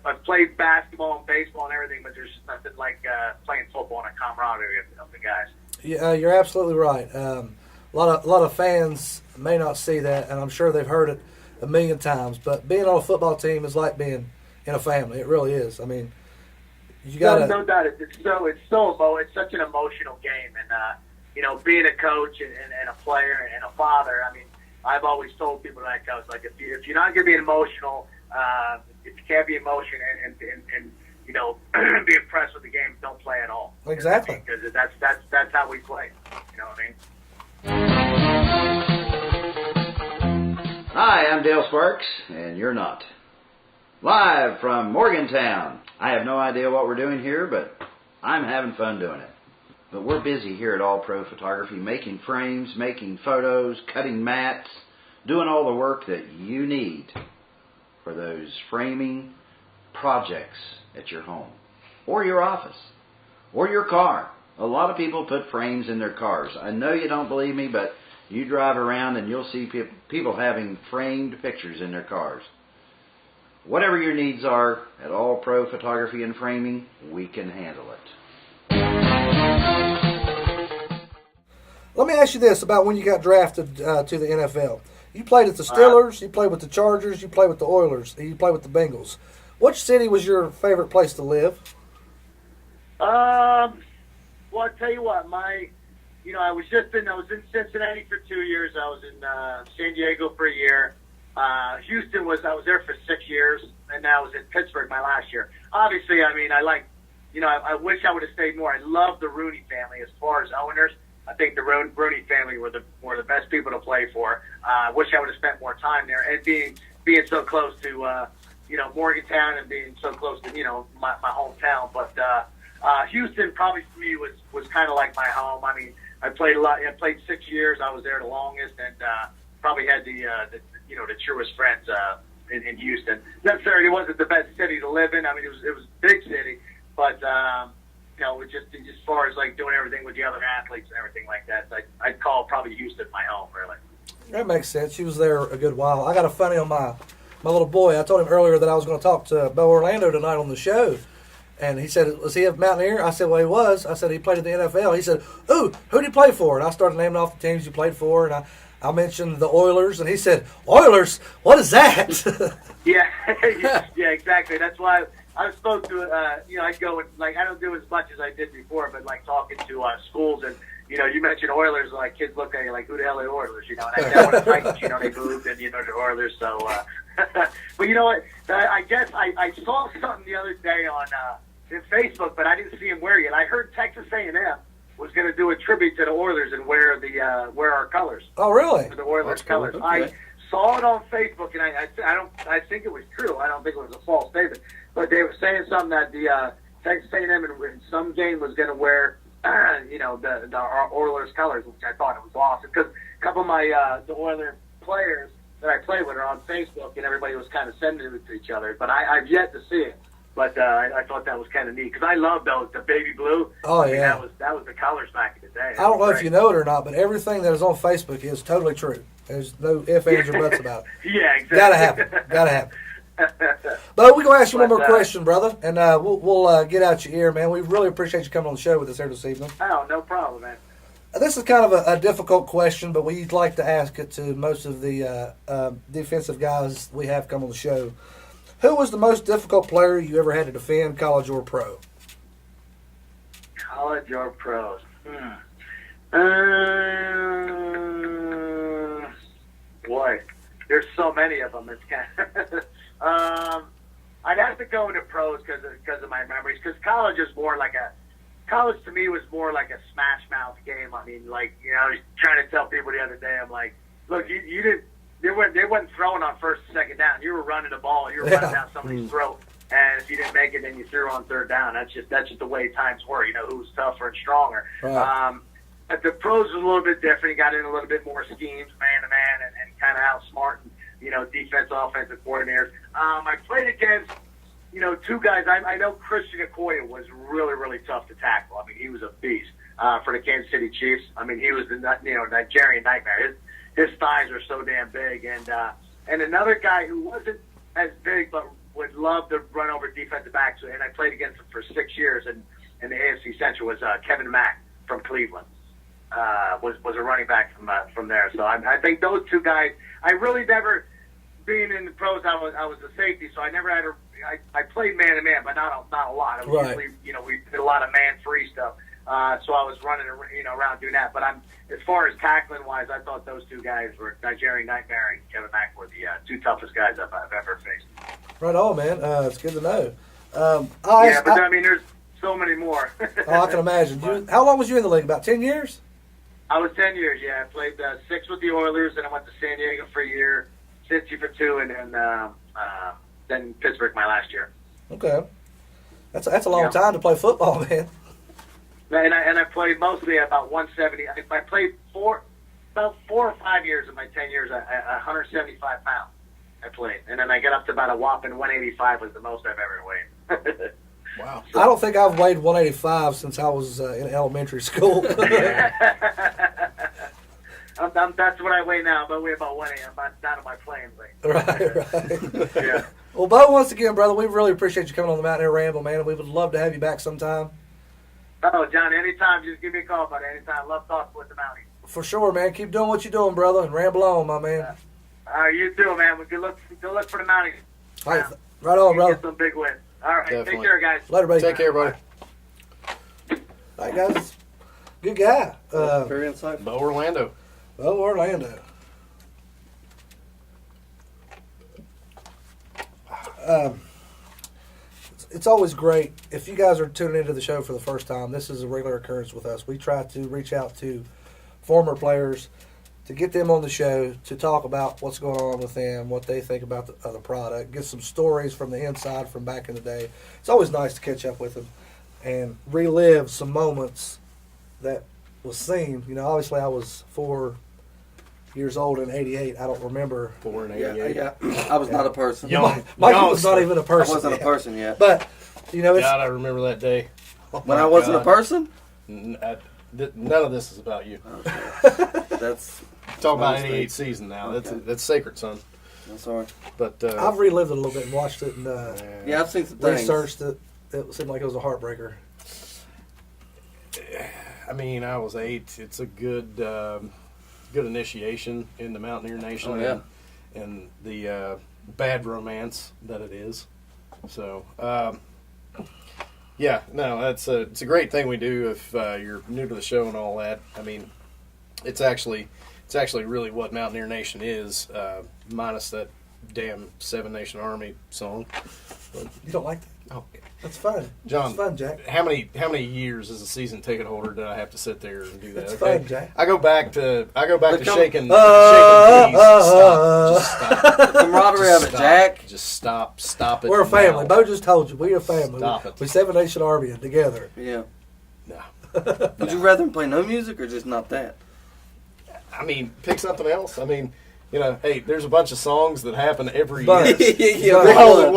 I've played basketball and baseball and everything, but there's nothing like playing football and a camaraderie of the guys. Yeah, you're absolutely right. A lot of fans may not see that, and I'm sure they've heard it a million times. But being on a football team is like being in a family. It really is. I mean, you got no doubt. It's such an emotional game, and being a coach and a player and a father. I mean, I've always told people that I coach, like if you're not going to be emotional. If you can't be emotional and be impressed with the game, don't play at all. Exactly. Because that's how we play. You know what I mean? Hi, I'm Dale Sparks, and you're not. Live from Morgantown. I have no idea what we're doing here, but I'm having fun doing it. But we're busy here at All Pro Photography, making frames, making photos, cutting mats, doing all the work that you need for those framing projects at your home or your office or your car. A lot of people put frames in their cars. I know you don't believe me, but you drive around and you'll see people having framed pictures in their cars. Whatever your needs are at All Pro Photography and Framing, we can handle it. Let me ask you this about when you got drafted to the NFL. You played at the Steelers, you played with the Chargers, you played with the Oilers, and you played with the Bengals. Which city was your favorite place to live? Well, I'll tell you what, I was in Cincinnati for 2 years. I was in San Diego for a year. Houston I was there for 6 years, and I was in Pittsburgh my last year. Obviously, I mean, I wish I would have stayed more. I love the Rooney family as far as owners. I think the Rooney family were the best people to play for. I wish I would have spent more time there, and being so close to Morgantown and being so close to my hometown. But Houston probably for me was kind of like my home. I mean, I played a lot. I played 6 years. I was there the longest, and probably had the truest friends in Houston. Necessarily wasn't the best city to live in. I mean, it was a big city, but. Just as far as like doing everything with the other athletes and everything like that, I'd call probably Houston my home, really. That makes sense. You was there a good while. I got a funny on my little boy. I told him earlier that I was going to talk to Bo Orlando tonight on the show, and he said, "Was he a Mountaineer?" I said, "Well, he was." I said, "He played in the NFL." He said, "Ooh, who did he play for?" And I started naming off the teams he played for, and I mentioned the Oilers, and he said, "Oilers? What is that?" Yeah, exactly. That's why I was supposed to, I'd go and, I don't do as much as I did before, but, talking to schools and, you mentioned Oilers, kids look at you like, who the hell are the Oilers, and I when the Titans, they moved, and, the Oilers, so, but you know what, I guess I saw something the other day on in Facebook, but I didn't see him wearing it. I heard Texas A&M was going to do a tribute to the Oilers and wear our colors. Oh, really? The Oilers colors. Okay. I saw it on Facebook, and I think it was true. I don't think it was a false statement. But they were saying something that the Texas A&M in some game was going to wear, the Oilers colors, which I thought it was awesome. Because a couple of the Oilers players that I play with are on Facebook, and everybody was kind of sending it to each other. But I've yet to see it. But I thought that was kind of neat because I love the baby blue. Oh, I mean, yeah. that was the colors back in the day. I don't know if you know it or not, but everything that is on Facebook is totally true. There's no ifs, ands, or buts about it. Yeah, exactly. Gotta happen. But we're going to ask you one more question, brother, and we'll get out your ear, man. We really appreciate you coming on the show with us here this evening. Oh, no problem, man. This is kind of a difficult question, but we'd like to ask it to most of the defensive guys we have come on the show. Who was the most difficult player you ever had to defend, college or pro? College or pros? Boy, there's so many of them. It's kind of I'd have to go into pros because of my memories. Because college is more like college to me was more like a smash mouth game. I mean, like, you know, I was trying to tell people the other day, I'm like, look, you didn't. They wasn't throwing on first and second down. You were running the ball. You were running down somebody's throat. And if you didn't make it, then you threw on third down. That's just the way times were. You know, who was tougher and stronger. Right. But the pros was a little bit different. You got in a little bit more schemes, man to man, and kind of outsmart, you know, defense, offensive coordinators. I played against, you know, two guys. I know Christian Okoye was really, really tough to tackle. I mean, he was a beast for the Kansas City Chiefs. I mean, he was the Nigerian nightmare. His thighs are so damn big, and another guy who wasn't as big but would love to run over defensive backs, and I played against him for 6 years in the AFC Central, was Kevin Mack from Cleveland. Was a running back from there. So I think those two guys. I really never, being in the pros, I was a safety, so I never had I played man to man, but not a lot. It was usually, you know, we did a lot of man free stuff. So I was running, you know, around doing that. But as far as tackling wise, I thought those two guys were Nigerian Nightmare and Kevin Mack were the two toughest guys I've ever faced. Right on, man. It's good to know. I mean, there's so many more. I can imagine. How long was you in the league? About 10 years? I was 10 years. Yeah, I played 6 with the Oilers, and I went to San Diego for a year, Cincy for 2, and then Pittsburgh my last year. Okay, that's a long time to play football, man. And I played mostly about 170. I played about 4 or 5 years of my 10 years, 175 pounds I played. And then I got up to about a whopping 185 was the most I've ever weighed. Wow. So, I don't think I've weighed 185 since I was in elementary school. That's what I weigh now. But I weigh about 180. I'm down to my playing weight. Right. Yeah. Well, Bo, once again, brother, we really appreciate you coming on the Mountaineer Ramble, man. We would love to have you back sometime. Oh, John, anytime. Just give me a call about it. Anytime. Love talking with the Mounties. For sure, man. Keep doing what you're doing, brother, and ramble on, my man. You too, man. Good luck for the Mounties. All right, right on, brother. Get some big wins. All right, Definitely. Take care, guys. Later, buddy. Take care, buddy. All right, guys. Good guy. Very insightful. Bo Orlando. Bo Orlando. It's always great. If you guys are tuning into the show for the first time, this is a regular occurrence with us. We try to reach out to former players to get them on the show to talk about what's going on with them, what they think about the product, get some stories from the inside from back in the day. It's always nice to catch up with them and relive some moments that was seen. You know, obviously I was 4 years old in '88. I don't remember. 4 in '88. Yeah. I was not a person. Michael was not even a person. I wasn't a person yet. But, you know, it's... God, I remember that day. When I wasn't a person? None of this is about you. Okay. That's... Talk about '88 season now. Okay. That's sacred, son. I'm sorry. But I've relived it a little bit and watched it and I've seen some things. Researched it. It seemed like it was a heartbreaker. I mean, I was 8. It's a good initiation in the Mountaineer Nation. Oh, yeah. and the bad romance that it is. So, yeah, no, it's a great thing we do if you're new to the show and all that. I mean, it's actually really what Mountaineer Nation is, minus that damn 7 Nation Army song. But you don't like that? Oh, that's fun. John, that's fun, Jack. How many years as a season ticket holder did I have to sit there and do that? That's fun, Jack. I go back to shaking. Just stop. The camaraderie of it, Jack. Just stop it. We're a family. Bo just told you we're a family. Stop it. We're 7 Nation Army together. Yeah. No. Would you rather play no music or just not that? I mean, pick something else. I mean, You know, hey, there's a bunch of songs that happen every But- year. Why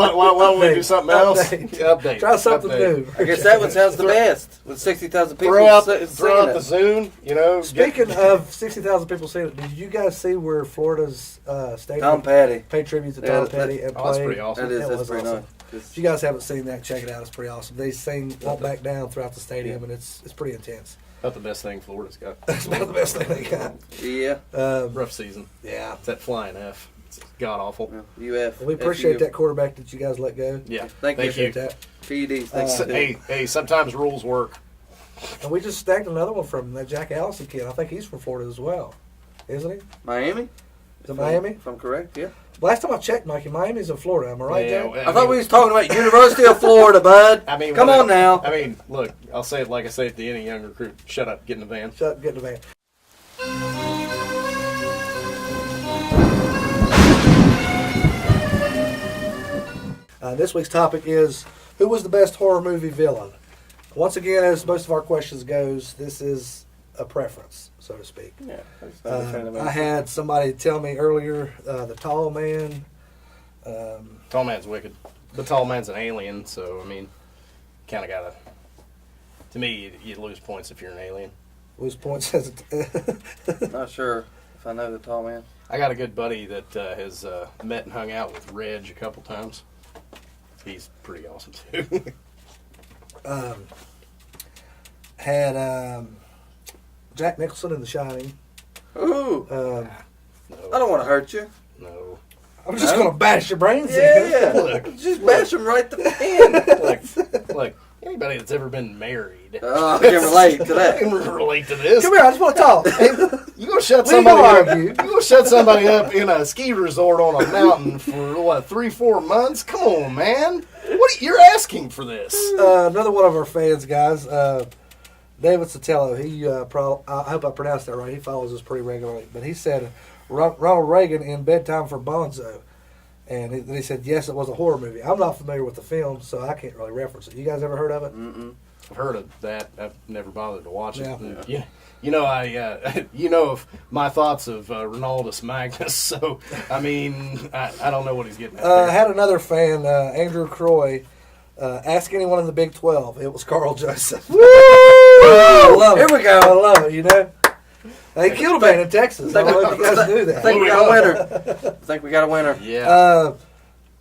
don't we do something else? Update. Try something Update. new. I guess that one sounds the best with 60,000 people Throw out singing the Zune, you know. Speaking of 60,000 people seeing it, did you guys see where Florida's stadium Tom Petty paid tribute to Yeah, Tom Petty and that's played? pretty awesome. That is, That that's was pretty awesome. nice. If you guys haven't seen that, check it out. It's pretty awesome. They sing Walk Back Down throughout the stadium, and it's pretty intense. About the best thing Florida's got. It's about the best thing they got. Yeah. Rough season. Yeah. It's that flying F. It's god awful. UF. We appreciate that quarterback that you guys let go. Yeah. Thank you. you. That. PEDs. Thanks. Hey, sometimes rules work. And we just stacked another one from that Jack Allison kid. I think he's from Florida as well, isn't he? Miami? Is it Miami? If I'm correct, yeah. Last time I checked, Mikey, Miami's in Florida. Am I right, Yeah, Jack? I thought we was talking about University of Florida, bud. I mean, come on now. I mean, look, I'll say it like I say it to any young recruit. Shut up, get in the van. Shut up, get in the van. This week's topic is, who was the best horror movie villain? Once again, as most of our questions goes, this is a preference, so to speak. Yeah, I had somebody tell me earlier, the Tall Man. Tall Man's wicked. The Tall Man's an alien, so, I mean, kind of got to... To me, you lose points if you're an alien. Lose points as Not sure if I know the Tall Man. I got a good buddy that has met and hung out with Reg a couple times. He's pretty awesome, too. Had Jack Nicholson in The Shining. Ooh. No. I don't want to hurt you. No. I'm just going to bash your brains in. Yeah. Look. Just bash them right to the end. Look, anybody that's ever been married. Oh, I can relate to that. I can relate to this. Come here, I just want to talk. You gonna shut We somebody gonna up? argue. You gonna shut somebody up in a ski resort on a mountain for what, 3-4 months? Come on, man. You're asking for this? Another one of our fans, guys, David Sotelo. He I hope I pronounced that right. He follows us pretty regularly, but he said Ronald Reagan in Bedtime for Bonzo, and he said yes, it was a horror movie. I'm not familiar with the film, so I can't really reference it. You guys ever heard of it? Mm-mm. I've heard of that. I've never bothered to watch it. Yeah. You know, you know of my thoughts of Ronaldus Magnus. So I mean, I don't know what he's getting at there. I had another fan, Andrew Croy. Ask anyone in the Big 12. It was Carl Joseph. Woo! I love it. Here we go. I love it. You know, they killed a man in Texas. I don't know if you guys knew that. I think we got a winner. I think we got a winner. Yeah.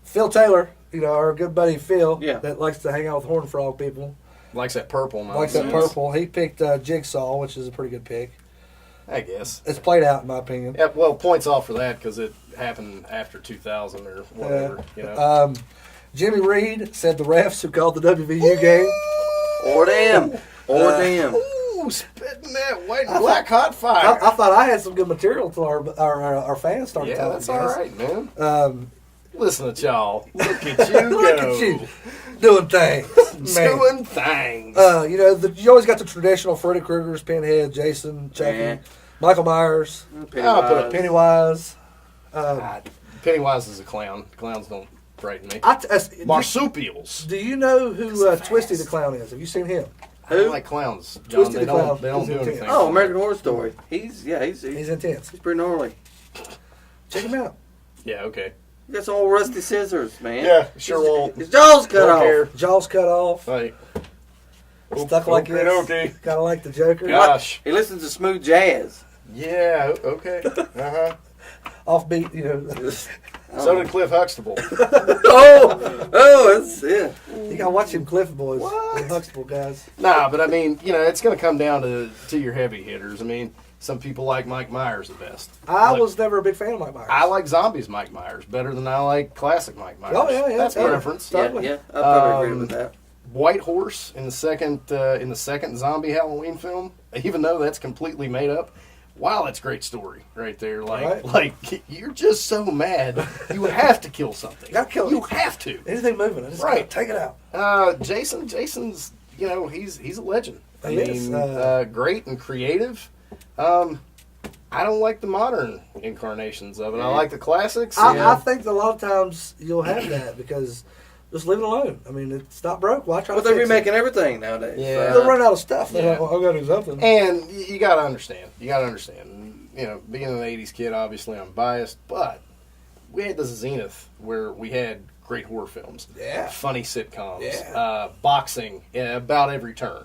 Phil Taylor, you know, our good buddy Phil, Yeah. that likes to hang out with Horned Frog people. Likes that purple. Likes that purple. He picked Jigsaw, which is a pretty good pick. I guess. It's played out, in my opinion. Yeah, well, points off for that because it happened after 2000 or whatever. You know. Jimmy Reed said the refs who called the WVU game. Or them. Or them. Ooh, spitting that white and black hot fire. I thought I had some good material until our fans started Yeah, talking. that's all guys. right, man. Listen to y'all. Look at you Look go. at you doing things. Man. Doing things. You know, you always got the traditional Freddy Krueger's, Pinhead, Jason, Chucky, Yeah. Michael Myers, Pennywise. Pennywise is a clown. Clowns don't frighten me. Marsupials. Do you know who Twisty the Clown is? Have you seen him? I don't like clowns, John. Twisty They the Clown. don't do He's anything. Oh, American Horror Story. He's intense. He's pretty gnarly. Check him out. Yeah, okay. He got some old rusty scissors, man. Yeah, sure won't. His jaw's cut Don't off. care. Jaws cut off. Like, Stuck like okay, this. okay. Kind of like the Joker. Gosh. He listens to smooth jazz. Yeah, okay. Uh-huh. Offbeat, you know. So did Cliff Huxtable. That's it. You gotta watch him Cliff Boys. The Huxtable guys. Nah, but I mean, you know, it's going to come down to your heavy hitters. I mean, some people like Mike Myers the best. I was never a big fan of Mike Myers. I like Zombies Mike Myers better than I like classic Mike Myers. Oh, yeah. That's yeah. preference. Yeah, I probably agree with that. White Horse in the second zombie Halloween film, even though that's completely made up. Wow, that's a great story right there. Like you're just so mad, you have to kill something. You gotta kill it. You have to. Anything moving, just Right. take it out. Jason's, you know, he's a legend. He is. Great and creative. I don't like the modern incarnations of it. I like the classics. I think that a lot of times you'll have that because just leave it alone. I mean, it's not broke. Why try to But they're fix remaking everything nowadays. Yeah. They'll run out of stuff. They're Yeah. like, well, I've got to do something. And you got to understand. being an 80s kid, obviously I'm biased, but we had the zenith where we had great horror films, funny sitcoms, boxing about every turn.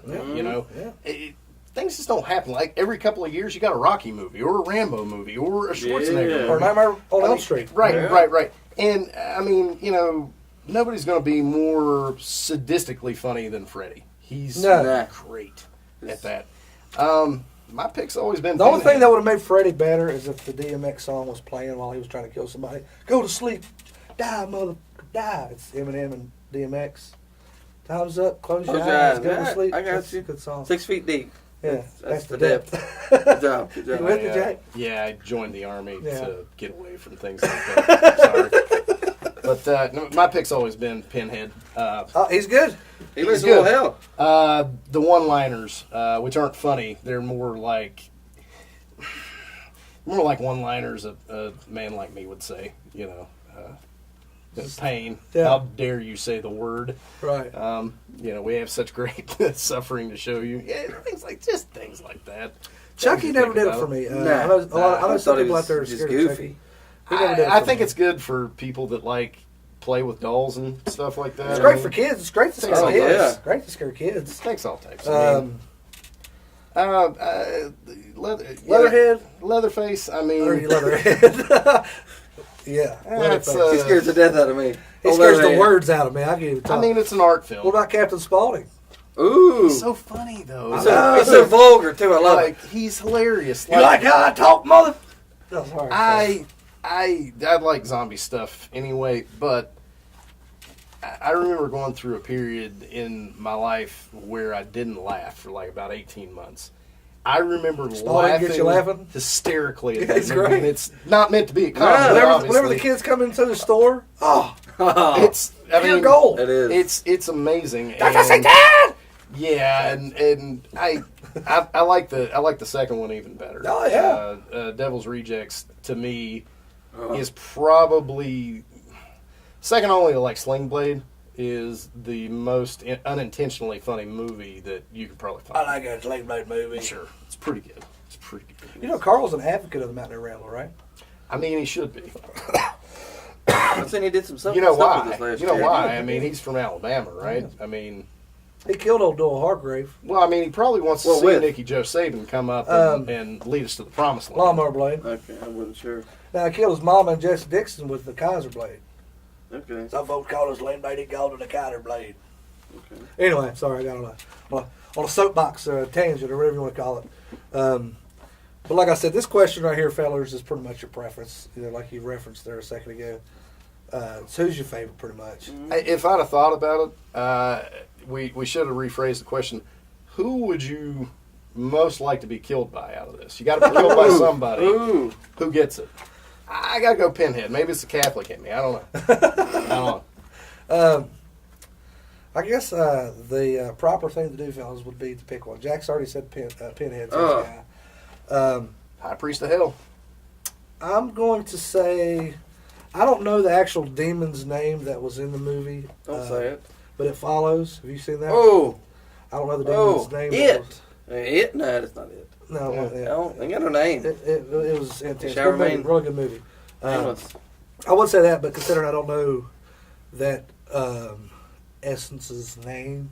Things just don't happen. Like every couple of years, you got a Rocky movie or a Rambo movie or a Schwarzenegger movie. Or Nightmare on Elm Street. Right. And I mean, nobody's going to be more sadistically funny than Freddy. He's great at that. My pick's always been the only thing that would have made Freddy better is if the DMX song was playing while he was trying to kill somebody. Go to sleep, die, mother, die. It's Eminem and DMX. Time's up. Close your eyes. Go to sleep. I got you. Good song. 6 feet deep. Yeah, that's the depth. Good job. You with me, Jack? Yeah, I joined the Army to get away from things like that. Sorry. But my pick's always been Pinhead. He's good. He's was good. hell. The one-liners, which aren't funny, they're more like one-liners a man like me would say. Pain. How dare you say the word? Right. We have such great suffering to show you. Yeah, things like that. Chucky never did it for me. I know some people out there are scared of Chucky. I think it's good for people that play with dolls and stuff like that. It's great for kids. It's great to scare kids. Yeah. It's great to scare kids. It takes all types. Leatherface. I mean, or Leatherhead. Yeah, he scares the death out of me. He scares the words out of me. I give it. I mean, it's an art film. What about Captain Spaulding? Ooh, he's so funny though. He's so vulgar too. I love it. He's hilarious. You like how I talk, mother? No, sorry. I like zombie stuff anyway, but I remember going through a period in my life where I didn't laugh for about 18 months. I remember laughing hysterically at that it's movie. Great. And it's not meant to be a comedy. Whenever the kids come into the store, it's pure gold. It is. It's amazing. Dr. Satan! Yeah, and I like the second one even better. Oh yeah. Devil's Rejects to me is probably second only to Sling Blade. Is the most unintentionally funny movie that you can probably find. I like a Sling Blade movie. Sure, it's pretty good. Carl's an advocate of the Mountaineer Ramble, right? I mean, he should be. I've seen he did some stuff. You know why? With this last You know year. why? I mean, he's from Alabama, right? I mean, he killed old Doyle Hargrave. Well, I mean, he probably wants to see Nicky Joe Saban come up and lead us to the promised land. Lawnmower blade. Okay, I wasn't sure. Now, he killed his mama and Jesse Dixon with the Kaiser blade. Okay. Some folks call us Sling Blade, he called it a Kaiser blade. Okay. Anyway, sorry, I got on a soapbox tangent or whatever you want to call it. But like I said, this question right here, fellas, is pretty much your preference. Like you referenced there a second ago. So who's your favorite, pretty much? If I'd have thought about it, we should have rephrased the question. Who would you most like to be killed by out of this? You got to be killed by somebody. Who gets it? I got to go Pinhead. Maybe it's the Catholic in me. I don't know. I guess the proper thing to do, fellas, would be to pick one. Jack's already said Pinhead's his guy. High Priest of Hell. I'm going to say, I don't know the actual demon's name that was in the movie. Don't say it. But It Follows. Have you seen that? Oh. I don't know the demon's name. It? No, that's not it. No, I got no name. It was intense. Charlemagne. Really good movie. I would say that, but considering I don't know that Essence's name,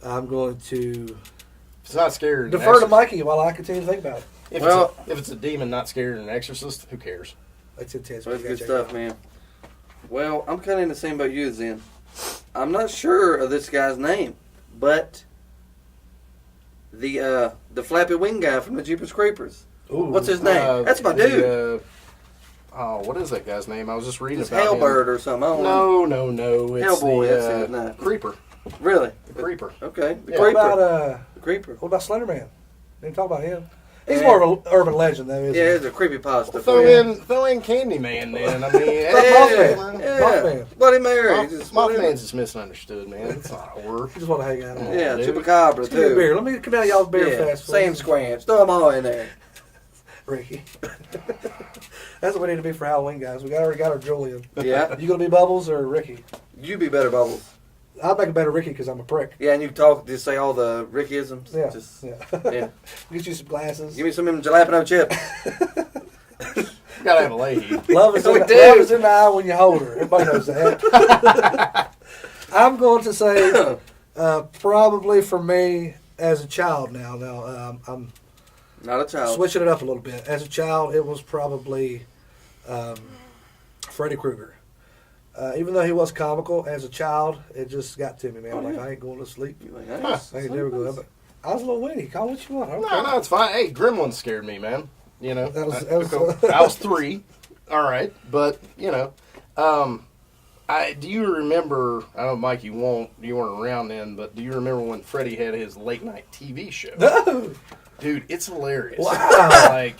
I'm going to if it's not scared, defer to Mikey while I continue to think about it. If it's a demon not scared and an exorcist, who cares? That's intense. That's good stuff, man. Well, I'm kind of in the same boat you as in. I'm not sure of this guy's name, but the flappy wing guy from the Jeepers Creepers. Ooh, what's his name? That's my dude. What is that guy's name? I was just reading it's about Hellbird him. or something. No. It's Hellboy. the That's it. Creeper. Really? The Creeper. Okay. The Creeper. The Creeper. What about Slenderman? Didn't talk about him. He's more of an urban legend, though, isn't he? Yeah, it's a creepypasta. Throw in Candyman, then. I mean, Mothman. Bloody Mary. Mothman's just misunderstood, man. It's not horror. You just want to hang out. Yeah, Chupacabra, too. Give me a beer. Let me come out of y'all's beer fast. Same squanch. Throw them all in there. Ricky. That's what we need to be for Halloween, guys. We already got our Julian. Yeah. You going to be Bubbles or Ricky? You be better, Bubbles. I'd make a better Ricky because I'm a prick. Yeah, and you just say all the Ricky-isms. Yeah. Yeah. Get you some glasses. Give me some of them jalapeno chips. You gotta have a lady. Love is in the eye when you hold her. Everybody knows that. I'm going to say probably for me as a child now. I'm not a child. Switching it up a little bit. As a child, it was probably Freddy Krueger. Even though he was comical, as a child, it just got to me, man. I ain't going to sleep. I ain't never go up. I was a little witty. Call what you want. Okay. No, it's fine. Hey, Gremlins scared me, man. You know, I was 3. All right, but you know, do you remember? I know, Mike, you weren't around then, but do you remember when Freddie had his late night TV show? No, dude, it's hilarious. Wow, like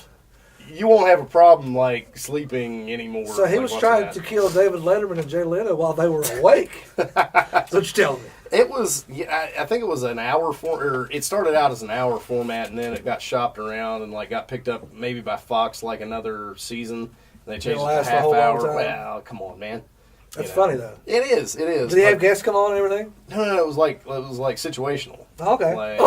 you won't have a problem like sleeping anymore. So he was trying to kill David Letterman and Jay Leno while they were awake. That's what you're telling me. It was, I think it was an hour it started out as an hour format, and then it got shopped around and like got picked up maybe by Fox like another season. And they changed it to half hour. Well, come on, man. That's funny though. It is. Did he have guests come on and everything? No. It was like situational. Okay. Like,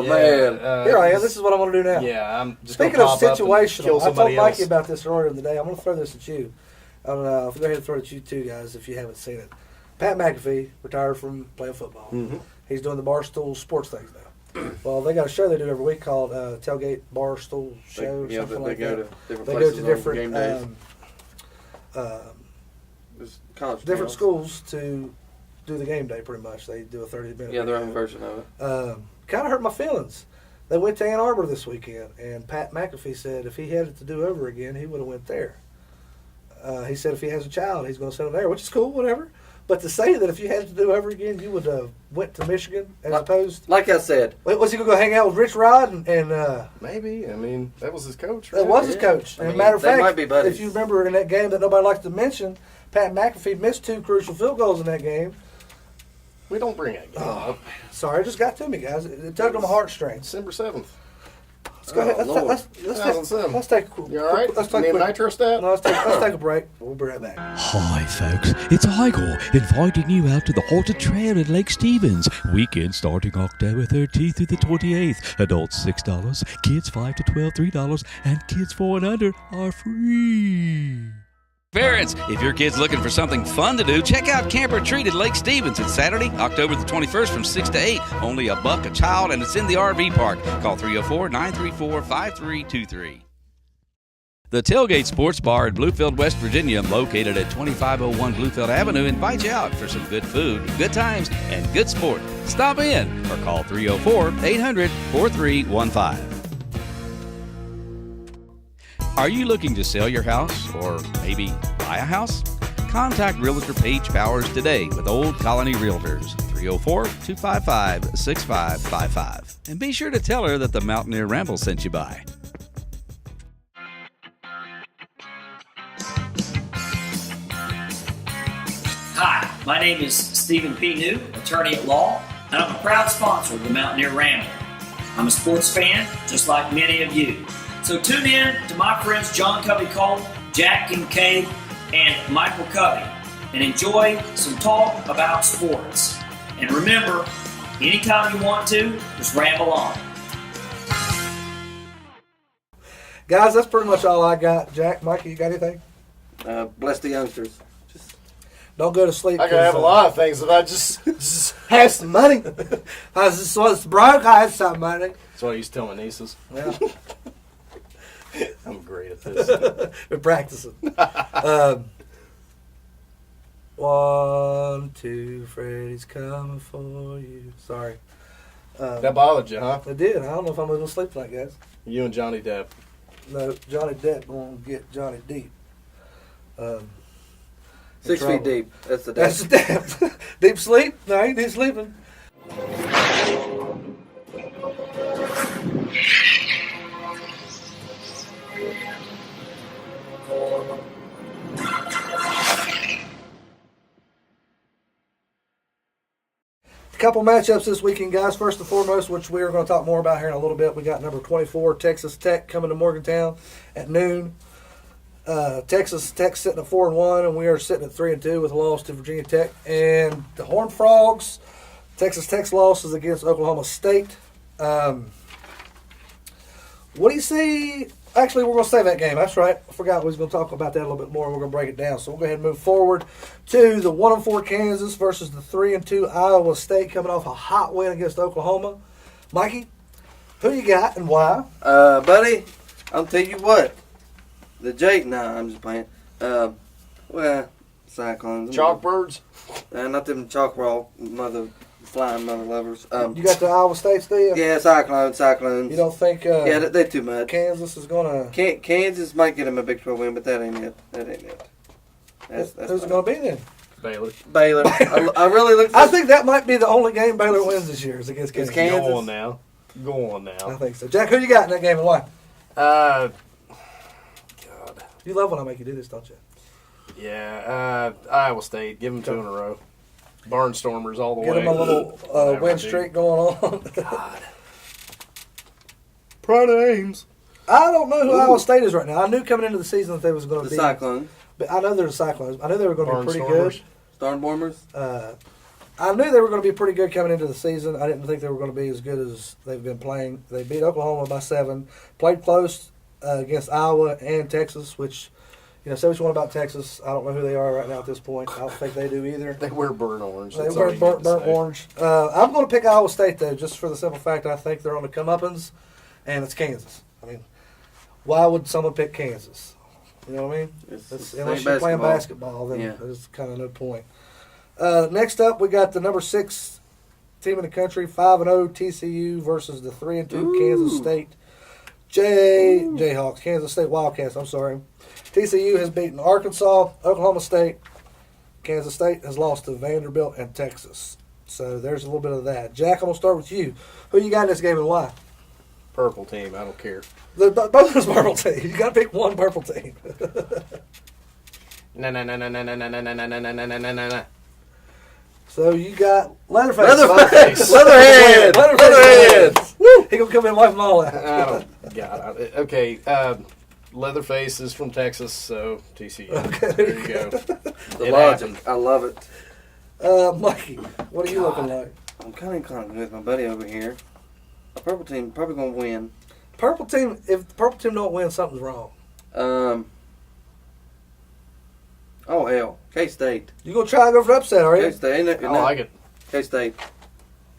man. Here I am. This is what I want to do now. Yeah, I'm just Speaking of situational, I told Mikey else. about this earlier in the day. I'm going to throw this at you. I'll go ahead and throw it at you too, guys, if you haven't seen it. Pat McAfee retired from playing football. Mm-hmm. He's doing the Barstool sports things now. Well, they got a show they do every week called Tailgate Barstool Show. Something like that. They go to different different schools to do the game day. Pretty much, they do a 30-minute. Yeah, their own version of it. Kind of hurt my feelings. They went to Ann Arbor this weekend, and Pat McAfee said if he had it to do over again, he would have went there. He said if he has a child, he's going to send him there, which is cool, whatever. But to say that if you had to do over again, you would have went to Michigan as opposed. Like I said, was he going to go hang out with Rich Rod and maybe? I mean, that was his coach. Right? That was his coach. I mean, matter of fact, might be buddies. if you remember in that game that nobody likes to mention, Pat McAfee missed 2 crucial field goals in that game. We don't bring that game up. Sorry, it just got to me, guys. It tugged on my heartstrings. December 7th. Let's go ahead. Let's take a You all right? Let's take a nitro stat? No, let's take a break. We'll be right back. Hi, folks. It's Igor inviting you out to the Haunted Trail in Lake Stevens. Weekend starting October 13th through the 28th. Adults $6, kids 5 to 12 $3, and kids 4 and under are free. Parents, if your kid's looking for something fun to do, check out Camp or Treat at Lake Stevens. It's Saturday, October the 21st from 6 to 8. Only $1 a child, and it's in the RV park. Call 304-934-5323. The Tailgate Sports Bar in Bluefield, West Virginia, located at 2501 Bluefield Avenue, invites you out for some good food, good times, and good sport. Stop in or call 304-800-4315. Are you looking to sell your house or maybe buy a house? Contact Realtor Paige Powers today with Old Colony Realtors, 304-255-6555. And be sure to tell her that the Mountaineer Ramble sent you by. Hi, my name is Stephen P. New, attorney at law, and I'm a proud sponsor of the Mountaineer Ramble. I'm a sports fan, just like many of you. So tune in to my friends John Covey Cole, Jack Kincaid, and Michael Covey, and enjoy some talk about sports. And remember, anytime you want to, just ramble on. Guys, that's pretty much all I got. Jack, Mikey, you got anything? Bless the youngsters. Don't go to sleep. I could have a lot of things if I just have some money. I was broke. I had some money. That's what I used to tell my nieces. Yeah. I'm great at this. We're practicing. 1, 2, Freddy's coming for you. Sorry. That bothered you, huh? It did. I don't know if I'm going to sleep tonight, guys. You and Johnny Depp. No, Johnny Depp going to get Johnny Deep. 6 feet deep. That's the Depp. That's the Depp. Deep sleep? No, he ain't deep sleeping. A couple matchups this weekend, guys. First and foremost, which we are going to talk more about here in a little bit, we got number 24, Texas Tech, coming to Morgantown at noon. Texas Tech sitting at 4-1, and we are sitting at 3-2 with a loss to Virginia Tech. And the Horned Frogs, Texas Tech's loss is against Oklahoma State. What do you see? Actually, we're going to save that game. That's right. I forgot we was going to talk about that a little bit more. We're going to break it down. So we'll go ahead and move forward to the 1-4 Kansas versus the 3-2 Iowa State, coming off a hot win against Oklahoma. Mikey, who you got and why? Buddy, I'll tell you what. I'm just playing. Cyclones. Chalkbirds? Not them chalk rock flying mother lovers. You got the Iowa States, do you? Yeah, Cyclones. You don't think yeah, they're too much. Kansas is going to... Kansas might get them a Big 12 win, but that ain't it. That's who's it going to be then? Baylor. I really look. I think that might be the only game Baylor wins this year is against Kansas. Go on now. I think so. Jack, who you got in that game and why? God. You love when I make you do this, don't you? Yeah. Iowa State. Give them 2 in a row. Barnstormers all the way. Get them a little win streak going on. God. Pride of Ames. I don't know who Iowa State is right now. I knew coming into the season that they was going to be the Cyclones. But I know they're the Cyclones. I knew they were going to be pretty good. Stormbombers. I knew they were going to be pretty good coming into the season. I didn't think they were going to be as good as they've been playing. They beat Oklahoma by 7. Played close against Iowa and Texas, which, say what you want about Texas. I don't know who they are right now at this point. I don't think they do either. They wear burnt orange. They wear burnt orange. I'm going to pick Iowa State, though, just for the simple fact I think they're on the comeuppance, and it's Kansas. I mean, why would someone pick Kansas? You know what I mean? Unless you're playing basketball, then there's kind of no point. Next up, we got the number 6 team in the country, 5-0 TCU versus the 3-2 Kansas State Jayhawks. Kansas State Wildcats, I'm sorry. TCU has beaten Arkansas, Oklahoma State. Kansas State has lost to Vanderbilt and Texas. So there's a little bit of that. Jack, I'm going to start with you. Who you got in this game and why? Purple team. I don't care. Both of those purple teams. You got to pick one purple team. No. So you got Leatherface. Leatherhead. Woo! He gonna come in and wipe them all out. Okay. Leatherface is from Texas, so TCU. Okay, there you go. The logic. I love it. Mikey, what are you looking like? I'm kind of with my buddy over here. A purple team probably gonna win. Purple team. If the purple team don't win, something's wrong. Oh hell, K-State. You gonna try to go for upset, are you? K-State. I like it. K-State.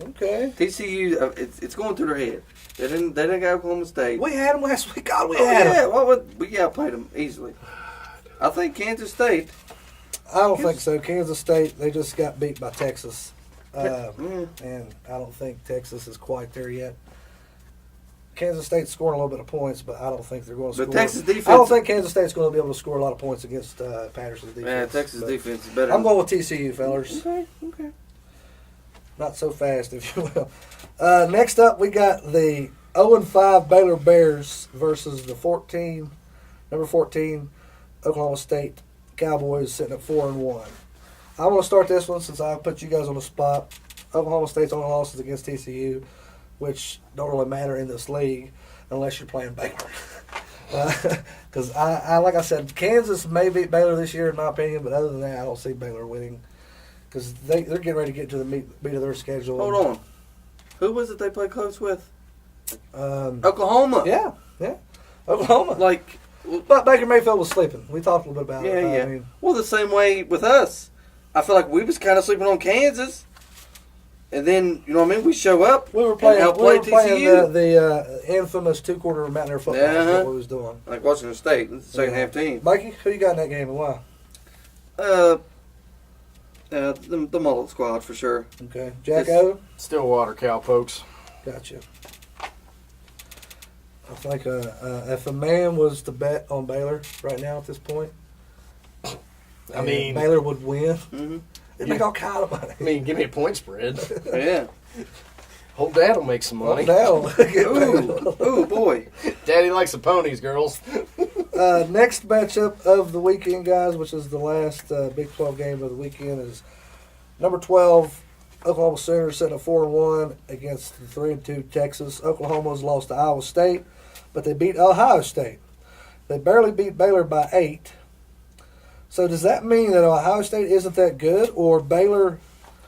Okay. TCU. It's going through their head. They didn't go Oklahoma State. We had them last week. God, we had them. Well, we outplayed them easily. I think Kansas State. I don't think so. Kansas State, they just got beat by Texas. And I don't think Texas is quite there yet. Kansas State's scoring a little bit of points, but I don't think they're going to score. Texas defense. I don't think Kansas State's going to be able to score a lot of points against Patterson's defense. Yeah, Texas defense is better. I'm going with TCU, fellas. Okay. Not so fast, if you will. Next up, we got the 0-5 Baylor Bears versus the number 14 Oklahoma State Cowboys sitting at 4-1. I want to start this one since I put you guys on the spot. Oklahoma State's only losses against TCU, which don't really matter in this league unless you're playing Baylor. Because I like I said, Kansas may beat Baylor this year in my opinion, but other than that, I don't see Baylor winning because they're getting ready to get to the meat of their schedule. Hold on, who was it they played close with? Oklahoma. Yeah, Oklahoma. But Baker Mayfield was sleeping. We talked a little bit about it. Yeah. I mean, well, the same way with us. I feel like we was kind of sleeping on Kansas. And then, you know what I mean? We show up. We were playing the infamous 2-quarter Mountaineer football. That's what we was doing. Like Washington State, the second half team. Mikey, who you got in that game and why? The Mullet Squad for sure. Okay, Jacko. Stillwater Cowpokes. Gotcha. I think if a man was to bet on Baylor right now at this point, I mean Baylor would win. Mm-hmm. It'd make all kind of money. I mean, give me a point spread. Yeah. Old Dad will make some money. Ooh, boy. Daddy likes the ponies, girls. Next matchup of the weekend, guys, which is the last Big 12 game of the weekend, is number 12, Oklahoma Sooners sitting at 4-1 against the 3-2 Texas. Oklahoma's lost to Iowa State, but they beat Ohio State. They barely beat Baylor by 8. So does that mean that Ohio State isn't that good, or Baylor?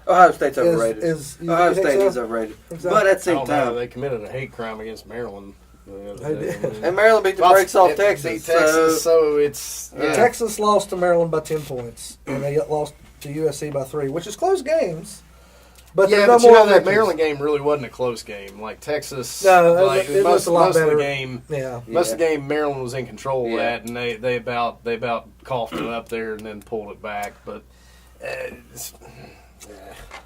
Ohio State's overrated. Ohio you think State so? is overrated. Exactly. But at the same I don't know, time, they committed a hate crime against Maryland. They did. And Maryland beat the brakes off Texas. So it's Texas lost to Maryland by 10 points, and they lost to USC by 3, which is close games. But yeah, no but you more know that victories. Maryland game really wasn't a close game. Like Texas, No, like, it most was a lot of better. the game, most of the game Maryland was in control of that, and they about coughed it up there and then pulled it back. But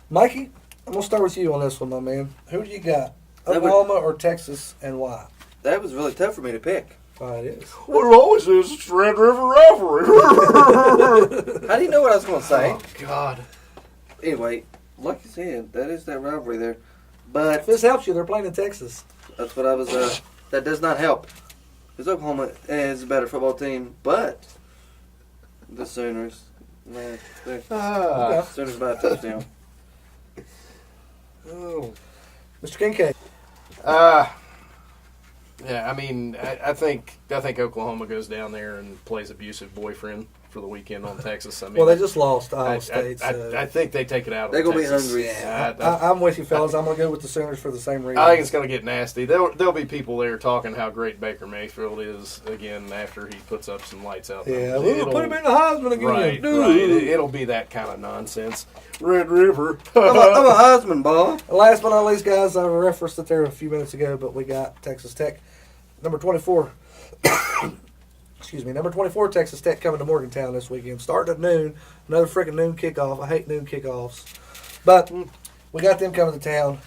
Mikey, I'm gonna start with you on this one, my man. Who do you got? Oklahoma or Texas, and why? That was really tough for me to pick. Oh, it is. Well, it always is. It's Red River Rivalry. How do you know what I was going to say? Oh, God. Anyway, like you said, that is that rivalry there. But if this helps you, they're playing in Texas. That's what I was. That does not help. Because Oklahoma is a better football team, but the Sooners, man, Sooners by a touchdown. Oh, Mr. Kincaid. Yeah, I mean, I think Oklahoma goes down there and plays abusive boyfriend for the weekend on Texas. I mean, Well, they just lost Iowa State. I think they take it out. They're going gonna to be hungry. Yeah, I'm with you, fellas. I'm gonna go with the Sooners for the same reason. I think it's going to get nasty. There'll be people there talking how great Baker Mayfield is again after he puts up some lights out there. Yeah, we'll put him in the Heisman again. Right. It'll be that kind of nonsense. Red River. I'm a Heisman, Bob. Last but not least, guys, I referenced it there a few minutes ago, but we got Texas Tech, number 24. Excuse me, number 24 Texas Tech coming to Morgantown this weekend. Starting at noon, another freaking noon kickoff. I hate noon kickoffs, but we got them coming to town.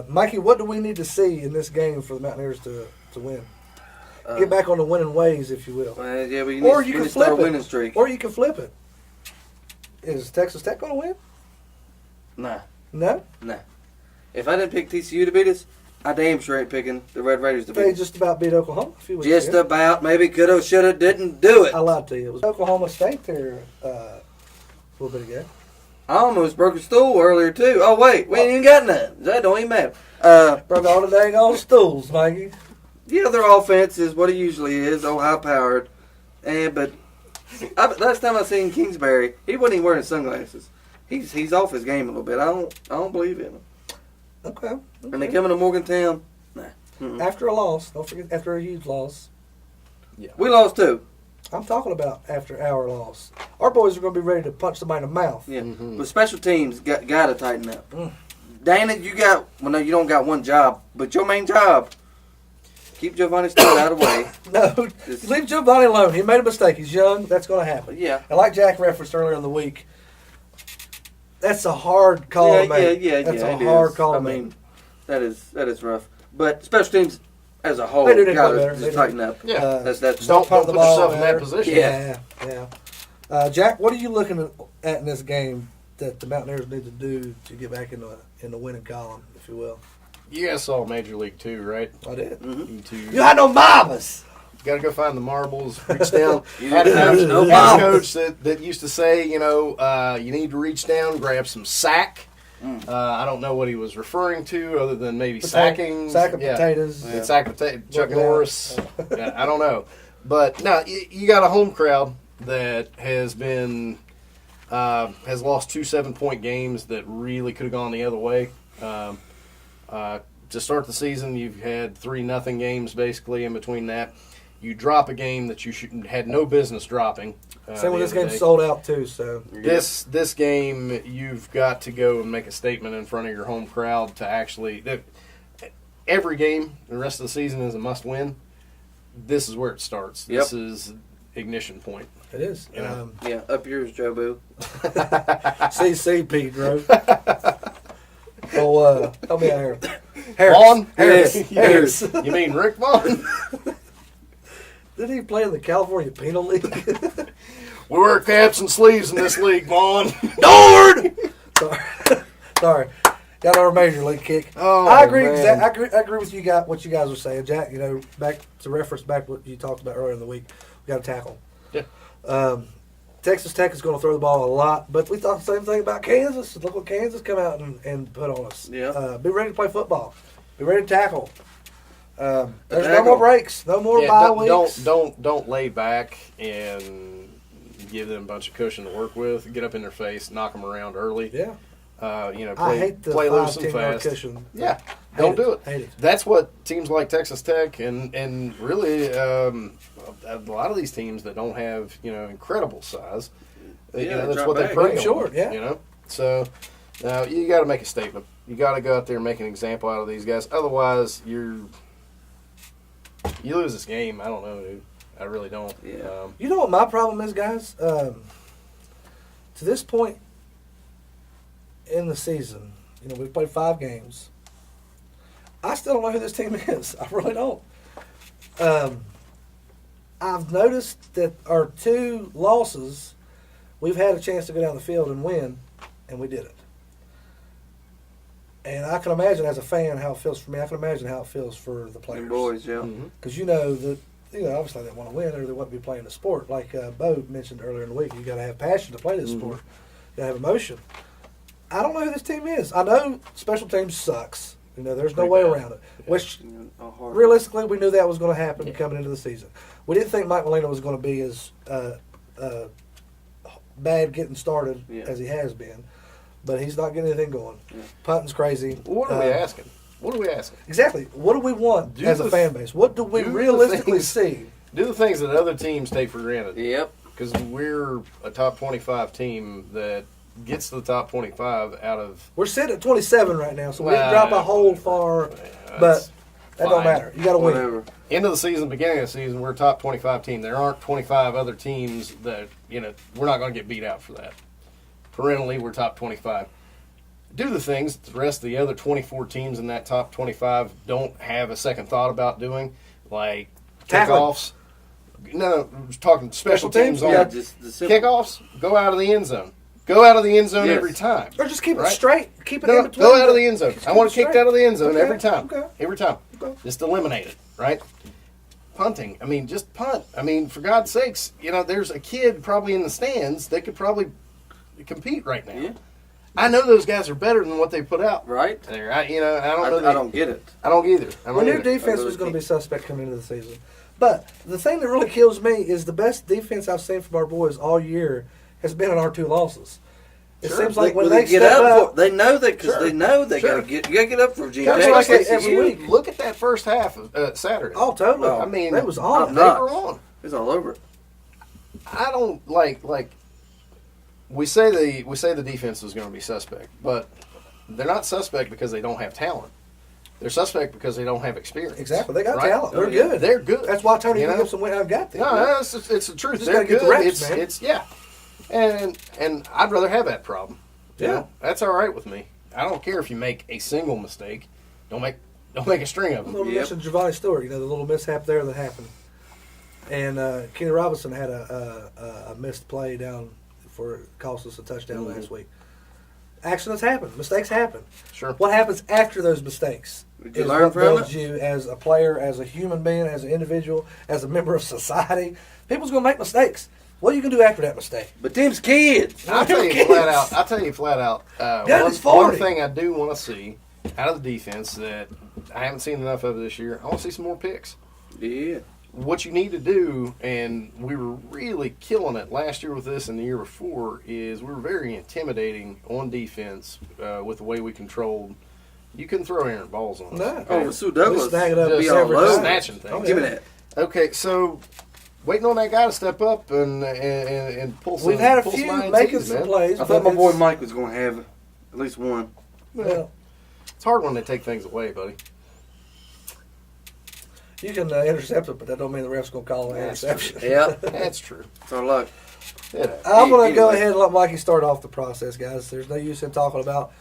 Mikey, what do we need to see in this game for the Mountaineers to win? Get back on the winning ways, if you will. Yeah, but Or you can flip start a it. winning streak. Or you can flip it. Is Texas Tech going to win? Nah. No? Nah. If I didn't pick TCU to beat us, I damn sure ain't picking the Red Raiders to beat They us. just about beat Oklahoma a few weeks Just ago. about. Maybe coulda, shoulda, didn't do it. I lied to you. It was Oklahoma State there a little bit ago. I almost broke a stool earlier, too. Oh, wait. We ain't even got none. That don't even matter. Broke all the dang old stools, Mikey. Yeah, their offense is what it usually is. Oh, high-powered. But last time I seen Kingsbury, he wasn't even wearing sunglasses. He's off his game a little bit. I don't believe in him. Okay. And they coming to Morgantown. Nah. Mm-mm. After a loss. Don't forget, after a huge loss. Yeah. We lost too. I'm talking about after our loss. Our boys are going to be ready to punch somebody in the mouth. Yeah. But special teams got to tighten up. Dana, you don't got one job, but your main job, keep Giovanni Stone out of the way. No, leave Giovanni alone. He made a mistake. He's young. That's going to happen. Yeah. And like Jack referenced earlier in the week, that's a hard call to make. That's a hard call to make. I mean, that is rough. But special teams as a whole They do need to got play to better. just tighten up. Yeah. That's Don't put put yourself in that position. Yeah. Jack, what are you looking at in this game that the Mountaineers need to do to get back in the winning column, if you will? You guys saw Major League 2, right? I did. You two. You had no mamas. Got to go find the marbles. Reach down. You had didn't a have no coach that used to say, you need to reach down, grab some sack. I don't know what he was referring to, other than maybe sacking. Sack of potatoes. Yeah. Sack of potatoes. Chuck Norris. Yeah, I don't know. But no, you got a home crowd that has been has lost 2 7-point games that really could have gone the other way. To start the season, you've had 3-0 games basically in between that. You drop a game that you had no business dropping. Same when this game's sold out too. So this game, you've got to go and make a statement in front of your home crowd to actually. Every game, the rest of the season is a must-win. This is where it starts. Yep. This is ignition point. It is. Yeah, up yours, Joe Boo. CC Pedro. Help me out here. Vaughn? Harris. You mean Rick Vaughn? Did he play in the California Penal League? We wear caps and sleeves in this league, Vaughn. Lord! Sorry. Got our major league kick. Oh, I agree. man. I agree with you guys. What you guys were saying, Jack. Back to reference back what you talked about earlier in the week. We got to tackle. Yeah. Texas Tech is going to throw the ball a lot, but we thought the same thing about Kansas. Look what Kansas come out and put on us. Yeah. Be ready to play football. Be ready to tackle. There's no more breaks, no more bye weeks. Don't lay back and give them a bunch of cushion to work with. Get up in their face, knock them around early. Yeah. Play, I hate the play loose and 5-10 yard fast. cushion. Yeah, don't do it. Hate it. That's what teams like Texas Tech and really a lot of these teams that don't have incredible size. That's what they prey on. Short, yeah. So you got to make a statement. You got to go out there and make an example out of these guys. Otherwise, you lose this game. I don't know, dude. I really don't. Yeah. You know what my problem is, guys? To this point in the season, we've played 5 games. I still don't know who this team is. I really don't. I've noticed that our 2 losses, we've had a chance to go down the field and win, and we didn't. And I can imagine as a fan how it feels for me. I can imagine how it feels for the players. And boys, yeah. Because that, obviously they want to win or they wouldn't be playing the sport. Like Bo mentioned earlier in the week, you got to have passion to play this sport. You got to have emotion. I don't know who this team is. I know special teams sucks. There's no way around it. Yeah. Which, realistically, we knew that was going to happen coming into the season. We didn't think Mike Molina was going to be as bad getting started as he has been. But he's not getting anything going. Yeah. Punting's crazy. What are we asking? What are we asking? Exactly. What do we want as a fan base? What do we realistically see? Do the things that other teams take for granted. Yep. Because we're a top 25 team that gets to the top 25 out of... We're sitting at 27 right now, so we didn't drop a hole far. But that don't matter. You got to win. End of the season, beginning of the season, we're a top 25 team. There aren't 25 other teams that, we're not going to get beat out for that. Perennially, we're top 25. Do the things the rest of the other 24 teams in that top 25 don't have a second thought about doing, like kickoffs. No, we're talking special teams on kickoffs. Go out of the end zone. Go out of the end zone every time. Or just keep it straight. Keep it in between. Go out of the end zone. I want it kicked out of the end zone every time. Every time. Just eliminate it, right? Punting. Just punt. For God's sakes, there's a kid probably in the stands that could probably compete right now. Yeah. I know those guys are better than what they put out. Right. There. I don't get it. I don't either. We knew defense was going to be suspect coming into the season. But the thing that really kills me is the best defense I've seen from our boys all year has been in our 2 losses. It seems like when they get up, they know that because they know they got to get. You got to get up for Gene. Every week. Look at that first half of Saturday. Oh, totally. That was on. They were on. It was all over it. I don't like. We say the defense is going to be suspect, but they're not suspect because they don't have talent. They're suspect because they don't have experience. Exactly, they got talent. They're good. They're good. That's why Tony Gibson went out and got them. No, it's the truth. Just they're good. The reps, man. It's and I'd rather have that problem. That's all right with me. I don't care if you make a single mistake. Don't make a string of them. Little mention Giovanni Stewart. The little mishap there that happened, and Kenny Robinson had a missed play down. Cost us a touchdown last week. Accidents happen. Mistakes happen. Sure. What happens after those mistakes is what builds you as a player, as a human being, as an individual, as a member of society. People's going to make mistakes. What are you going to do after that mistake? But them's kids. I'll tell you flat out. One thing I do want to see out of the defense that I haven't seen enough of this year, I want to see some more picks. Yeah. What you need to do, and we were really killing it last year with this and the year before, is we were very intimidating on defense with the way we controlled. You couldn't throw errant balls on us. No. Sue Douglas. Snag it up. Be all over. Snatching things. Give me that. Okay, so waiting on that guy to step up and pull some. We've had a few making some plays. I thought my boy Mike was going to have at least one. Well, it's hard when they take things away, buddy. You can intercept it, but that don't mean the ref's going to call an interception. Yeah, that's true. It's our luck. I'm going to go ahead and let Mikey start off the process, guys. There's no use in talking about,